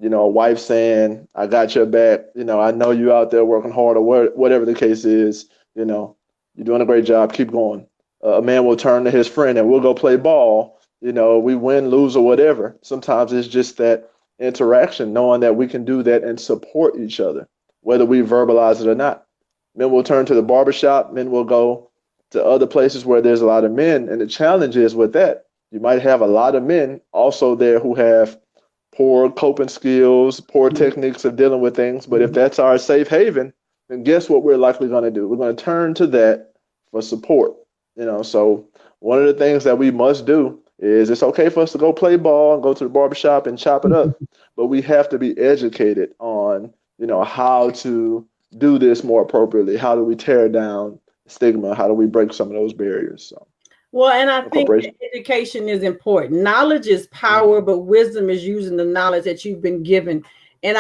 A wife saying, I got your back, I know you out there working hard, or whatever the case is, you're doing a great job, keep going. A man will turn to his friend and we'll go play ball. We win, lose, or whatever. Sometimes it's just that interaction, knowing that we can do that and support each other, whether we verbalize it or not. Men will turn to the barbershop. Men will go to other places where there's a lot of men. And the challenge is with that, you might have a lot of men also there who have poor coping skills, poor techniques of dealing with things. But if that's our safe haven, then guess what we're likely going to do? We're going to turn to that for support. So one of the things that we must do is, it's okay for us to go play ball and go to the barbershop and chop it up, but we have to be educated on, how to do this more appropriately. How do we tear down stigma? How do we break some of those barriers? So, well, and I think education is important. Knowledge is power, but wisdom is using the knowledge that you've been given. And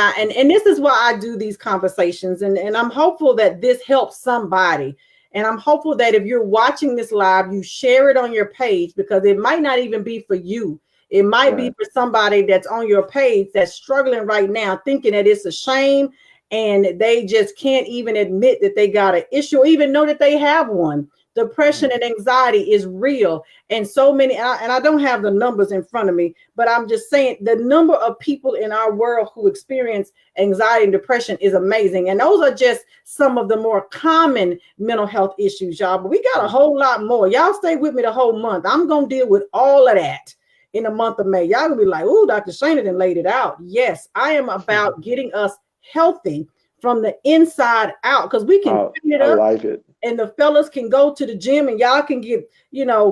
this is why I do these conversations. And I'm hopeful that this helps somebody. And I'm hopeful that if you're watching this live, you share it on your page, because it might not even be for you. It might be for somebody that's on your page that's struggling right now, thinking that it's a shame and they just can't even admit that they got an issue or even know that they have one. Depression and anxiety is real. And so many, and I don't have the numbers in front of me, but I'm just saying the number of people in our world who experience anxiety and depression is amazing. And those are just some of the more common mental health issues, y'all. But we got a whole lot more. Y'all stay with me the whole month. I'm going to deal with all of that in the month of May. Y'all gonna be like, oh, Dr. Shana done laid it out. Yes, I am about getting us healthy from the inside out, because we can clean it up. I like it. And the fellas can go to the gym and y'all can get,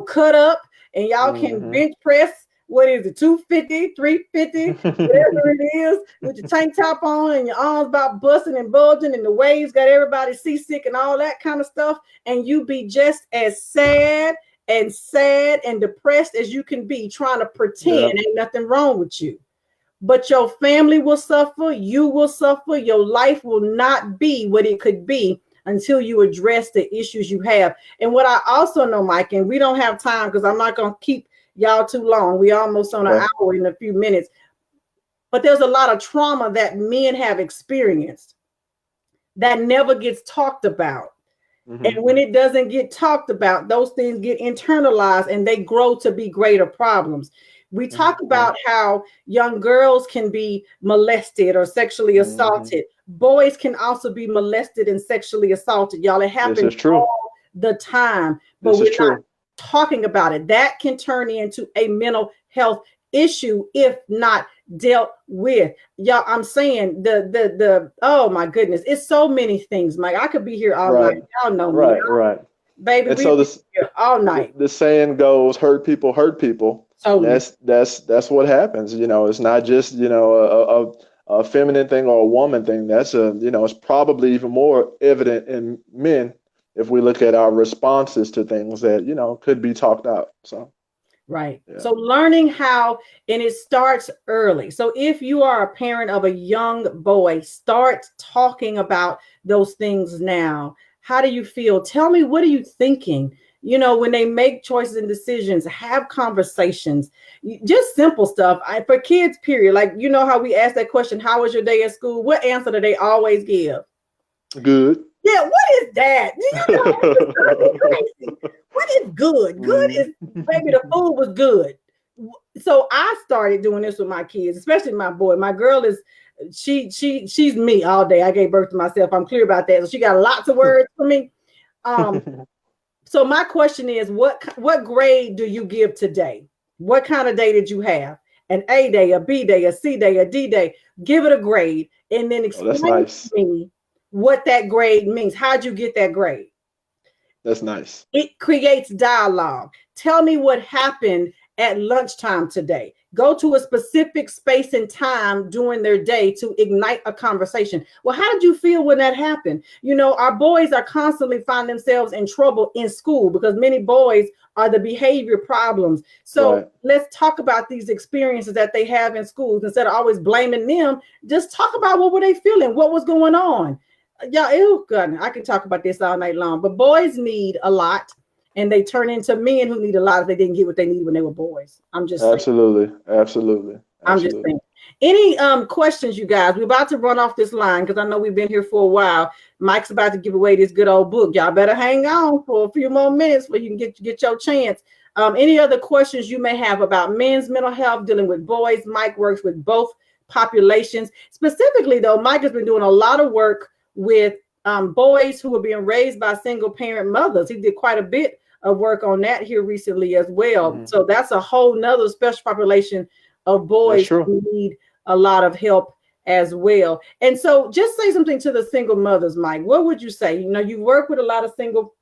cut up, and y'all can bench press. What is it? 250, 350, whatever it is, with your tank top on and your arms about busting and bulging and the waves got everybody seasick and all that kind of stuff. And you be just as sad and depressed as you can be, trying to pretend ain't nothing wrong with you. But your family will suffer, you will suffer, your life will not be what it could be until you address the issues you have. And what I also know, Mike, and we don't have time because I'm not going to keep y'all too long. We almost on an hour in a few minutes. But there's a lot of trauma that men have experienced that never gets talked about. And when it doesn't get talked about, those things get internalized and they grow to be greater problems. We talk about how young girls can be molested or sexually assaulted. Boys can also be molested and sexually assaulted. Y'all, it happens all the time, but we're not talking about it. That can turn into a mental health issue if not dealt with. Y'all, I'm saying the oh my goodness, it's so many things, Mike. I could be here all night. Y'all know me. Right. Baby, we so here all night. The saying goes, hurt people hurt people. That's what happens. It's not just, a feminine thing or a woman thing. That's it's probably even more evident in men if we look at our responses to things that, could be talked out. So. Right. Yeah. So learning how, and it starts early. So if you are a parent of a young boy, start talking about those things now. How do you feel? Tell me, what are you thinking? When they make choices and decisions, have conversations, just simple stuff. For kids, period. Like, how we ask that question, how was your day at school? What answer do they always give? Good. Yeah, what is that? What is good? Good is, baby, the food was good. So I started doing this with my kids, especially my boy. My girl is she's me all day. I gave birth to myself. I'm clear about that. So she got lots of words for me. So my question is, what grade do you give today? What kind of day did you have? An A day, a B day, a C day, a D day. Give it a grade, and then Oh, that's explain to nice. me what that grade means. How'd you get that grade? That's nice. It creates dialogue. Tell me what happened at lunchtime today. Go to a specific space and time during their day to ignite a conversation. Well, how did you feel when that happened? You know, our boys are constantly find themselves in trouble in school because many boys are the behavior problems. So Right. let's talk about these experiences that they have in schools instead of always blaming them. Just talk about what were they feeling, what was going on. Yeah, ew, God, I can talk about this all night long. But boys need a lot, and they turn into men who need a lot if they didn't get what they needed when they were boys. I'm just saying. Absolutely. Absolutely. I'm just Absolutely. saying. Any questions, you guys? We're about to run off this line because I know we've been here for a while. Mike's about to give away this good old book. Y'all better hang on for a few more minutes so you can get your chance. Any other questions you may have about men's mental health, dealing with boys? Mike works with both populations. Specifically, though, Mike has been doing a lot of work with boys who are being raised by single parent mothers. He did quite a bit of work on that here recently as well. Mhm. So that's a whole nother special population of That's boys true. who need a lot of help as well. And so just say something to the single mothers, Mike. What would you say? You know, you work with a lot of single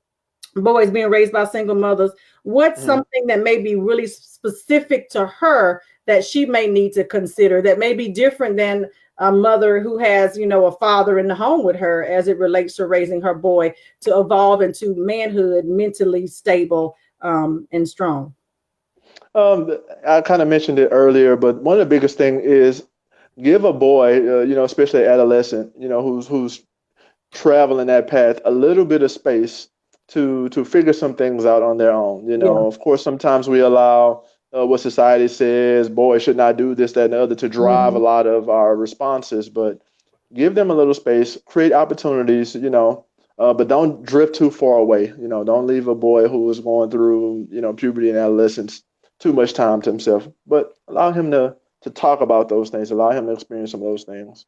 boys being raised by single mothers. What's Mhm. something that may be really specific to her that she may need to consider that may be different than a mother who has, you know, a father in the home with her as it relates to raising her boy to evolve into manhood, mentally stable and strong? I kind of mentioned it earlier, but one of the biggest thing is give a boy, especially adolescent, who's traveling that path, a little bit of space to figure some things out on their own. Yeah. Of course, sometimes we allow what society says, boys should not do this, that, and the other to drive a Mhm. lot of our responses, but give them a little space, create opportunities, but don't drift too far away. Don't leave a boy who is going through, puberty and adolescence too much time to himself, but allow him to talk about those things, allow him to experience some of those things,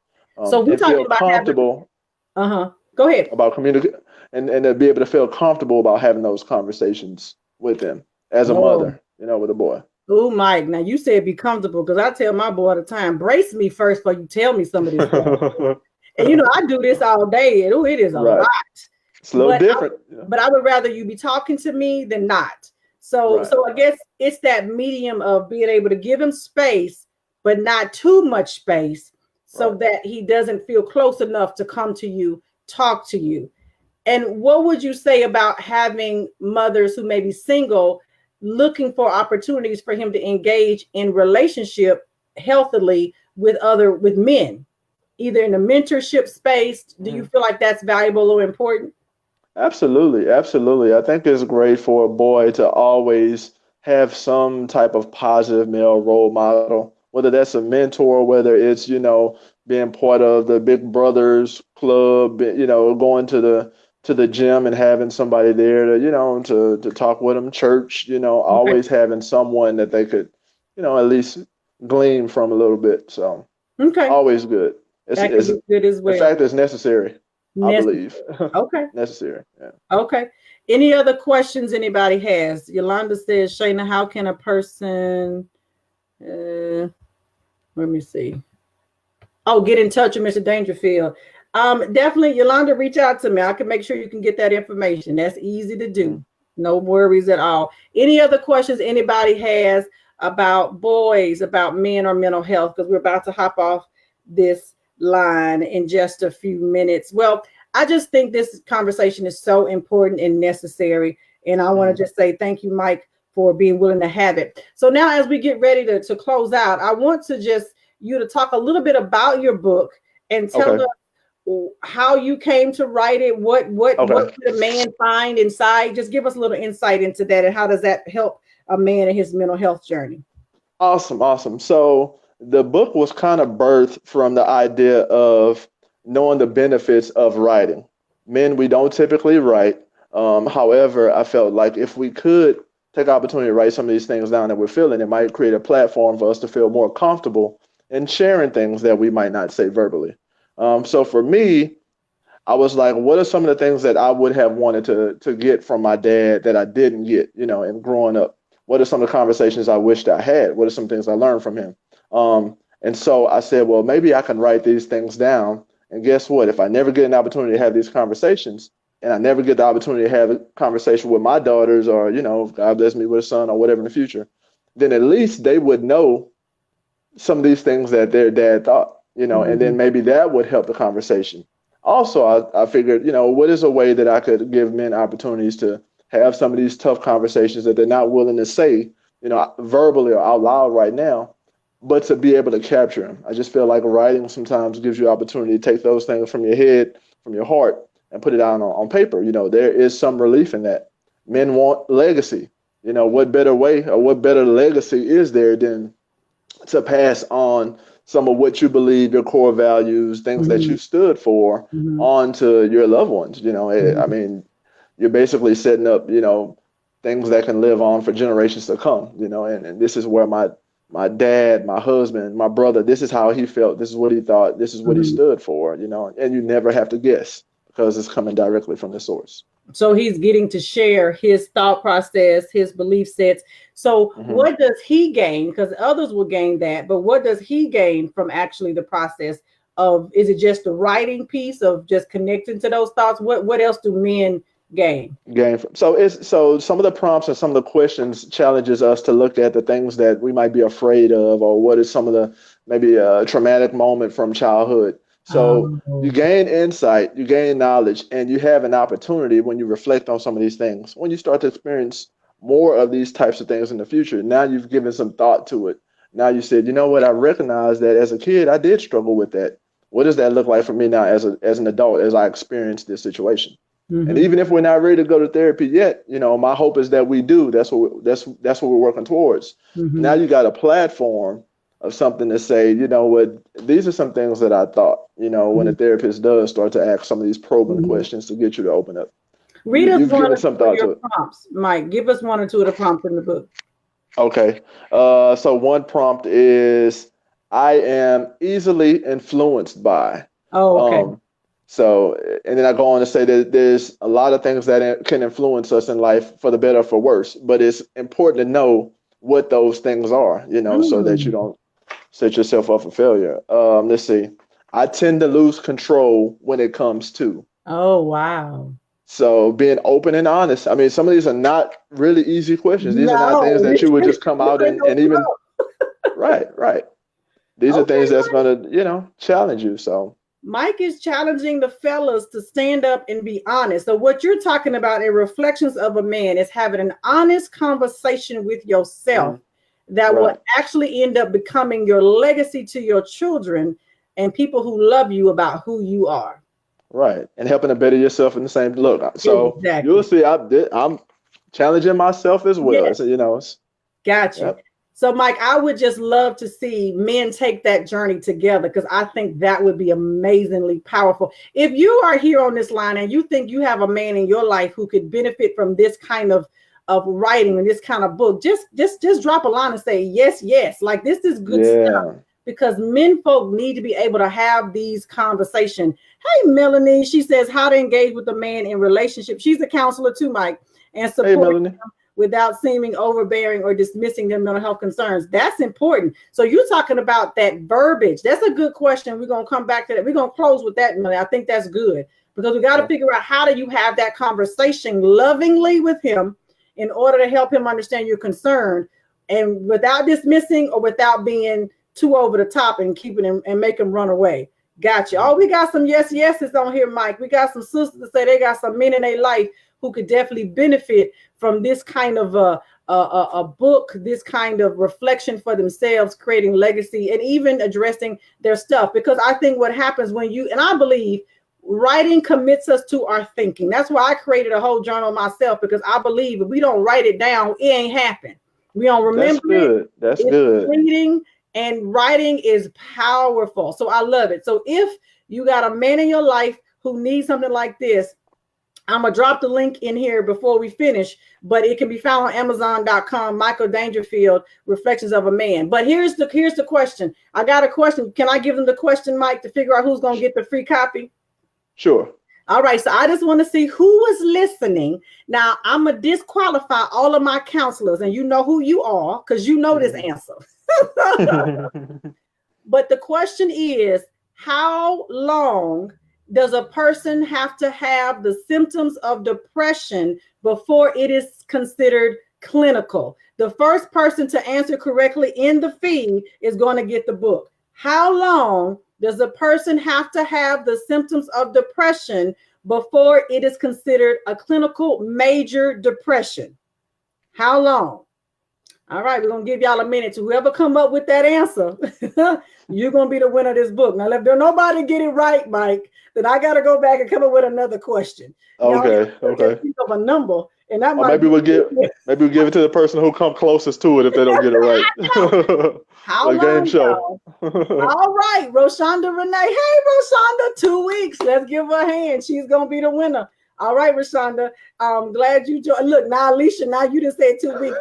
So we're and talking feel about having, comfortable uh-huh. Go ahead. about communicate and to be able to feel comfortable about having those conversations with them as a Oh. mother, with a boy. Oh, Mike. Now you said be comfortable because I tell my boy all the time, brace me first before you tell me some of this stuff. And you know, I do this all day, and oh, it is a lot. Right. It's a little But different. I would rather you be talking to me than not. So Right. I guess it's that medium of being able to give him space, but not too much space, so Right. that he doesn't feel close enough to come to you, talk to you. And what would you say about having mothers who may be single looking for opportunities for him to engage in relationship healthily with men, either in the mentorship space? Do you Mhm. feel like that's valuable or important? Absolutely, absolutely. I think it's great for a boy to always have some type of positive male role model, whether that's a mentor, whether it's, being part of the Big Brothers Club, going to the gym and having somebody there to talk with them, church, Okay. always having someone that they could, at least glean from a little bit. So Okay. always good. That can It's be good as in well. fact, it's necessary, I believe. Necessary. Okay. Necessary. Yeah. Okay. Any other questions anybody has? Yolanda says, Shayna, how can a person let me see. Oh, get in touch with Mr. Dangerfield. Definitely, Yolanda, reach out to me. I can make sure you can get that information. That's easy to do. Mm. No worries at all. Any other questions anybody has about boys, about men or mental health? Because we're about to hop off this line in just a few minutes. Well, I just think this conversation is so important and necessary. And I want to Mm. just say thank you, Mike, for being willing to have it. So now as we get ready to close out, I want to just you to talk a little bit about your book and tell Okay. us how you came to write it. What Okay. did a man find inside? Just give us a little insight into that, and how does that help a man in his mental health journey? Awesome. Awesome. So the book was kind of birthed from the idea of knowing the benefits of writing. Men, we don't typically write. However, I felt like if we could take opportunity to write some of these things down that we're feeling, it might create a platform for us to feel more comfortable in sharing things that we might not say verbally. So for me, I was like, what are some of the things that I would have wanted to get from my dad that I didn't get, in growing up? What are some of the conversations I wished I had? What are some things I learned from him? And so I said, well, maybe I can write these things down. And guess what? If I never get an opportunity to have these conversations, and I never get the opportunity to have a conversation with my daughters, or, if God bless me with a son or whatever in the future, then at least they would know some of these things that their dad thought, and then maybe that would help the conversation. Also, I figured, what is a way that I could give men opportunities to have some of these tough conversations that they're not willing to say, verbally or out loud right now, but to be able to capture them. I just feel like writing sometimes gives you opportunity to take those things from your head, from your heart, and put it out on paper. There is some relief in that. Men want legacy. What better way or what better legacy is there than to pass on some of what you believe, your core values, things that you stood for, on to your loved ones. I mean, you're basically setting up, things that can live on for generations to come, and this is where my dad, my husband, my brother, this is how he felt, this is what he thought, this is what he stood for, and you never have to guess because it's coming directly from the source. So he's getting to share his thought process, his belief sets. So what does he gain? Because others will gain that, but what does he gain from actually the process of, is it just the writing piece of just connecting to those thoughts? What else do men gain? So some of the prompts and some of the questions challenges us to look at the things that we might be afraid of, or what is some of the maybe a traumatic moment from childhood. So you gain insight, you gain knowledge, and you have an opportunity when you reflect on some of these things. When you start to experience more of these types of things in the future, now you've given some thought to it. Now you said, you know what, I recognize that as a kid, I did struggle with that. What does that look like for me now as an adult, as I experience this situation? And even if we're not ready to go to therapy yet, my hope is that we do. That's what we're working towards. Now you got a platform of something to say, what, these are some things that I thought, when a therapist does start to ask some of these probing questions to get you to open up. Read us one or two of your prompts, Mike. Give us one or two of the prompts in the book. Okay. So one prompt is, I am easily influenced by. Oh, okay. And then I go on to say that there's a lot of things that can influence us in life for the better or for worse, but it's important to know what those things are, so that you don't set yourself up for failure. Let's see. I tend to lose control when it comes to. Oh, wow. So being open and honest. I mean, some of these are not really easy questions. These are not things that you would just come out and even. Right. These are things that's going to, challenge you. So Mike is challenging the fellas to stand up and be honest. So what you're talking about in Reflections of a Man is having an honest conversation with yourself that will actually end up becoming your legacy to your children and people who love you about who you are. Right. And helping to better yourself in the same look. So you'll see I'm challenging myself as well. Yes. So, Gotcha. Yep. So, Mike, I would just love to see men take that journey together, because I think that would be amazingly powerful. If you are here on this line and you think you have a man in your life who could benefit from this kind of writing and this kind of book, just drop a line and say, yes. Like, this is good stuff, because men folk need to be able to have these conversations. Hey, Melanie, she says how to engage with a man in relationship. She's a counselor too, Mike, and support them without seeming overbearing or dismissing their mental health concerns. That's important. So you're talking about that verbiage. That's a good question. We're going to come back to that. We're going to close with that, Melanie. I think that's good, because we got to figure out, how do you have that conversation lovingly with him in order to help him understand your concern, and without dismissing or without being too over the top and keeping him and make him run away. Gotcha. Oh, we got some yeses on here, Mike. We got some sisters that say they got some men in their life who could definitely benefit from this kind of a book, this kind of reflection for themselves, creating legacy, and even addressing their stuff. Because I think what happens when and I believe writing commits us to our thinking. That's why I created a whole journal myself, because I believe if we don't write it down, it ain't happen. We don't remember. That's good. That's good. Reading and writing is powerful. So I love it. So if you got a man in your life who needs something like this, I'm going to drop the link in here before we finish, but it can be found on Amazon.com, Michael Dangerfield, Reflections of a Man. But here's the question. I got a question. Can I give them the question, Mike, to figure out who's going to get the free copy? Sure. All right. So I just want to see who was listening. Now, I'm going to disqualify all of my counselors, and you know who you are because you know this answer. But the question is, how long does a person have to have the symptoms of depression before it is considered clinical? The first person to answer correctly in the feed is going to get the book. How long does a person have to have the symptoms of depression before it is considered a clinical major depression? How long? All right, we're going to give y'all a minute. To whoever come up with that answer, you're going to be the winner of this book. Now, if there's nobody get it right, Mike, then I got to go back and come up with another question. Okay. Think of a number, and that might maybe we'll give it to the person who come closest to it if they don't get it right. How long, game show. All right, Roshonda Renee. Hey, Roshonda, 2 weeks. Let's give her a hand. She's going to be the winner. All right, Roshonda. I'm glad you joined. Look, now, Alicia, now you just said 2 weeks.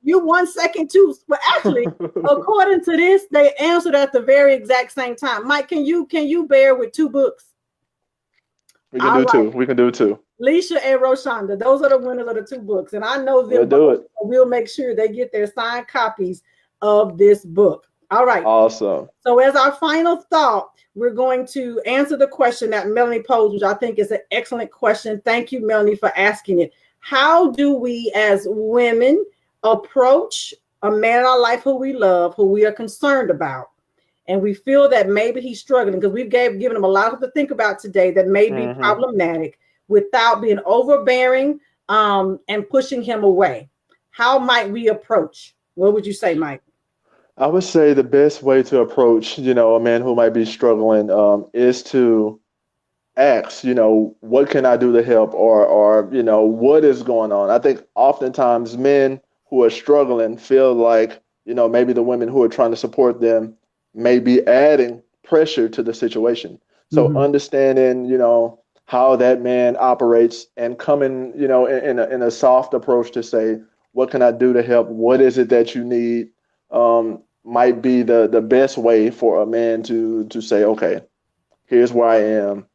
You 1 second too. But actually, according to this, they answered at the very exact same time. Mike, can you bear with 2 books? We can do 2. We can do 2. Alicia and Roshonda, those are the winners of the 2 books. And I know them. We'll make sure they get their signed copies of this book. All right. Awesome. So as our final thought, we're going to answer the question that Melanie posed, which I think is an excellent question. Thank you, Melanie, for asking it. How do we as women approach a man in our life who we love, who we are concerned about, and we feel that maybe he's struggling because we've given him a lot to think about today that may be problematic, without being overbearing and pushing him away? How might we approach? What would you say, Mike? I would say the best way to approach, a man who might be struggling is to ask, what can I do to help, or what is going on? I think oftentimes men who are struggling feel like, maybe the women who are trying to support them may be adding pressure to the situation. So understanding, how that man operates and coming, in a soft approach to say, what can I do to help? What is it that you need? Might be the best way for a man to say, okay, here's where I am.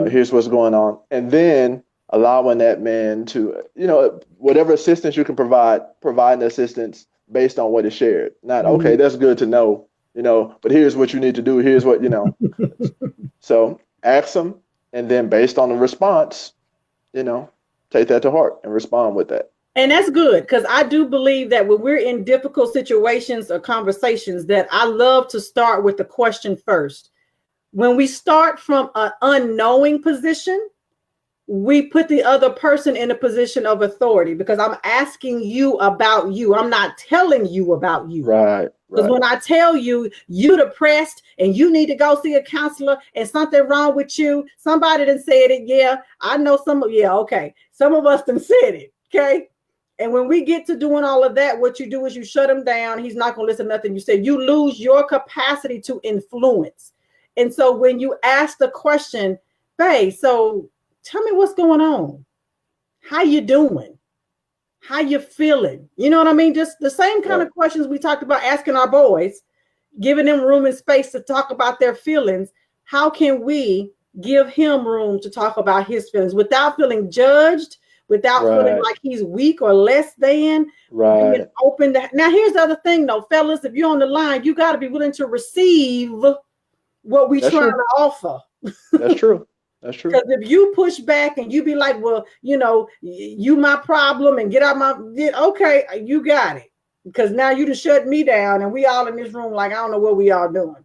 Here's what's going on. And then allowing that man to, whatever assistance you can provide the assistance based on what is shared. Not, okay, that's good to know, but here's what you need to do. Here's what, So ask them, and then based on the response, take that to heart and respond with that. And that's good, because I do believe that when we're in difficult situations or conversations, that I love to start with the question first. When we start from an unknowing position, we put the other person in a position of authority, because I'm asking you about you. I'm not telling you about you. Right. Because when I tell you, you're depressed and you need to go see a counselor and something wrong with you, somebody done said it. Yeah, I know okay. Some of us done said it. Okay. And when we get to doing all of that, what you do is you shut him down. He's not going to listen to nothing you say. You lose your capacity to influence. And so when you ask the question, babe, so tell me what's going on. How you doing? How you feeling? You know what I mean? Just the same kind of questions we talked about asking our boys, giving them room and space to talk about their feelings. How can we give him room to talk about his feelings without feeling judged, without feeling like he's weak or less than? Right. Open to, now, here's the other thing, though, fellas. If you're on the line, you got to be willing to receive what we trying to offer. That's true. That's true. Because if you push back and you be like, well, you my problem and get out okay, you got it. Because now you just shut me down and we all in this room like, I don't know what we all doing.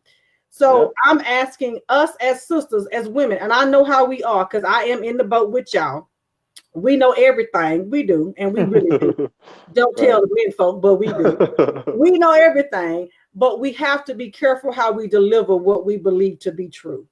So I'm asking us as sisters, as women, and I know how we are because I am in the boat with y'all. We know everything. We do, and we really do. Don't tell the men folk, but we do. We know everything, but we have to be careful how we deliver what we believe to be true.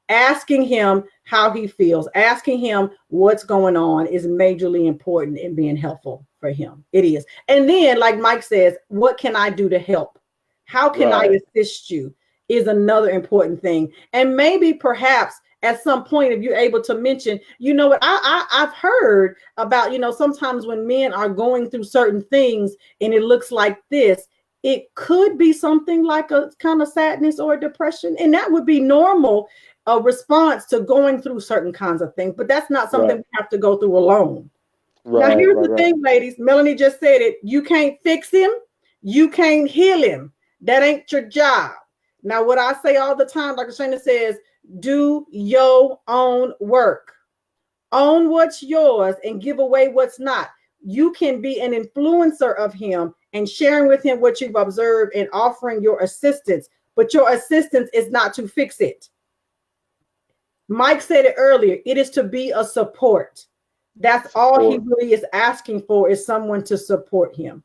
Asking him how he feels, asking him what's going on is majorly important in being helpful for him. It is. And then, like Mike says, what can I do to help? How can I assist you is another important thing. And maybe perhaps at some point, if you're able to mention, you know what, I've heard about, sometimes when men are going through certain things and it looks like this, it could be something like a kind of sadness or depression. And that would be normal, a response to going through certain kinds of things. But that's not something we have to go through alone. Now, here's the thing, ladies. Melanie just said it. You can't fix him. You can't heal him. That ain't your job. Now, what I say all the time, Dr. Shana says, do your own work. Own what's yours and give away what's not. You can be an influencer of him and sharing with him what you've observed and offering your assistance. But your assistance is not to fix it. Mike said it earlier. It is to be a support. That's all he really is asking for, is someone to support him.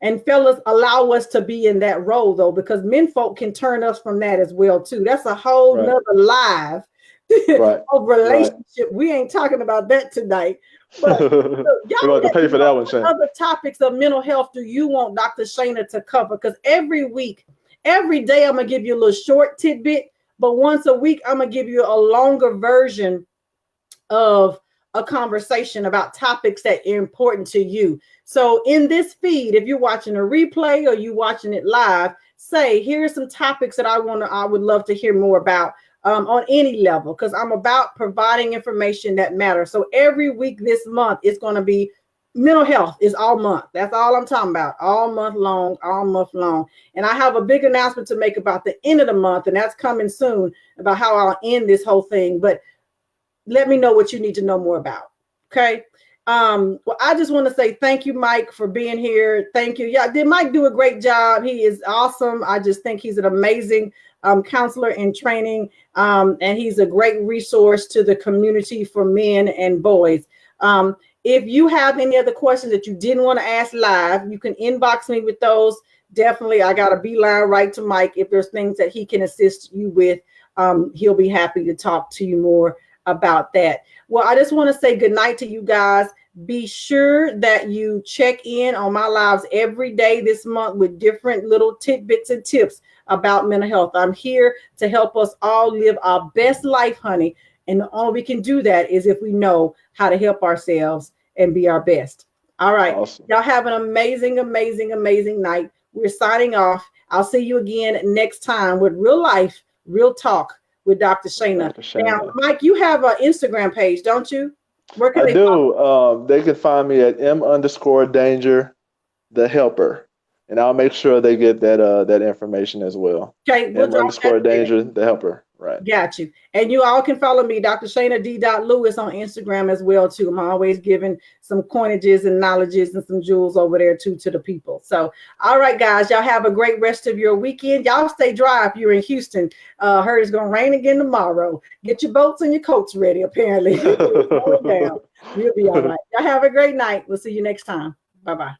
And fellas, allow us to be in that role, though, because men folk can turn us from that as well, too. That's a whole nother live of relationship. We ain't talking about that tonight. But y'all have to pay for that one, Shane. Other topics of mental health do you want Dr. Shana to cover? Because every week, every day, I'm going to give you a little short tidbit, but once a week, I'm going to give you a longer version of a conversation about topics that are important to you. So in this feed, if you're watching a replay or you watching it live, say, here's some topics that I would love to hear more about on any level, because I'm about providing information that matters. So every week this month is going to be mental health is all month. That's all I'm talking about, all month long. And I have a big announcement to make about the end of the month, and that's coming soon, about how I'll end this whole thing. But let me know what you need to know more about. Okay. Well, I just want to say thank you, Mike, for being here. Thank you. Yeah, did Mike do a great job? He is awesome. I just think he's an amazing counselor in training, and he's a great resource to the community for men and boys. If you have any other questions that you didn't want to ask live, you can inbox me with those. Definitely, I got a beeline right to Mike. If there's things that he can assist you with, he'll be happy to talk to you more about that. Well, I just want to say good night to you guys. Be sure that you check in on my lives every day this month with different little tidbits and tips about mental health. I'm here to help us all live our best life, honey. And the only way we can do that is if we know how to help ourselves and be our best. All right. Awesome. Y'all have an amazing, amazing, amazing night. We're signing off. I'll see you again next time with real life, real talk with Dr. Shana. Now, Mike, you have an Instagram page, don't you? Where can they do. They can find me at M_Danger, the helper. And I'll make sure they get that information as well. Okay. M_Danger, the helper. Right. Got you. And you all can follow me, Dr. Shana D. Lewis, on Instagram as well, too. I'm always giving some coinages and knowledges and some jewels over there, too, to the people. So, all right, guys, y'all have a great rest of your weekend. Y'all stay dry if you're in Houston. Heard it's going to rain again tomorrow. Get your boats and your coats ready, apparently. Slow it down. We'll be all right. Y'all have a great night. We'll see you next time. Bye-bye.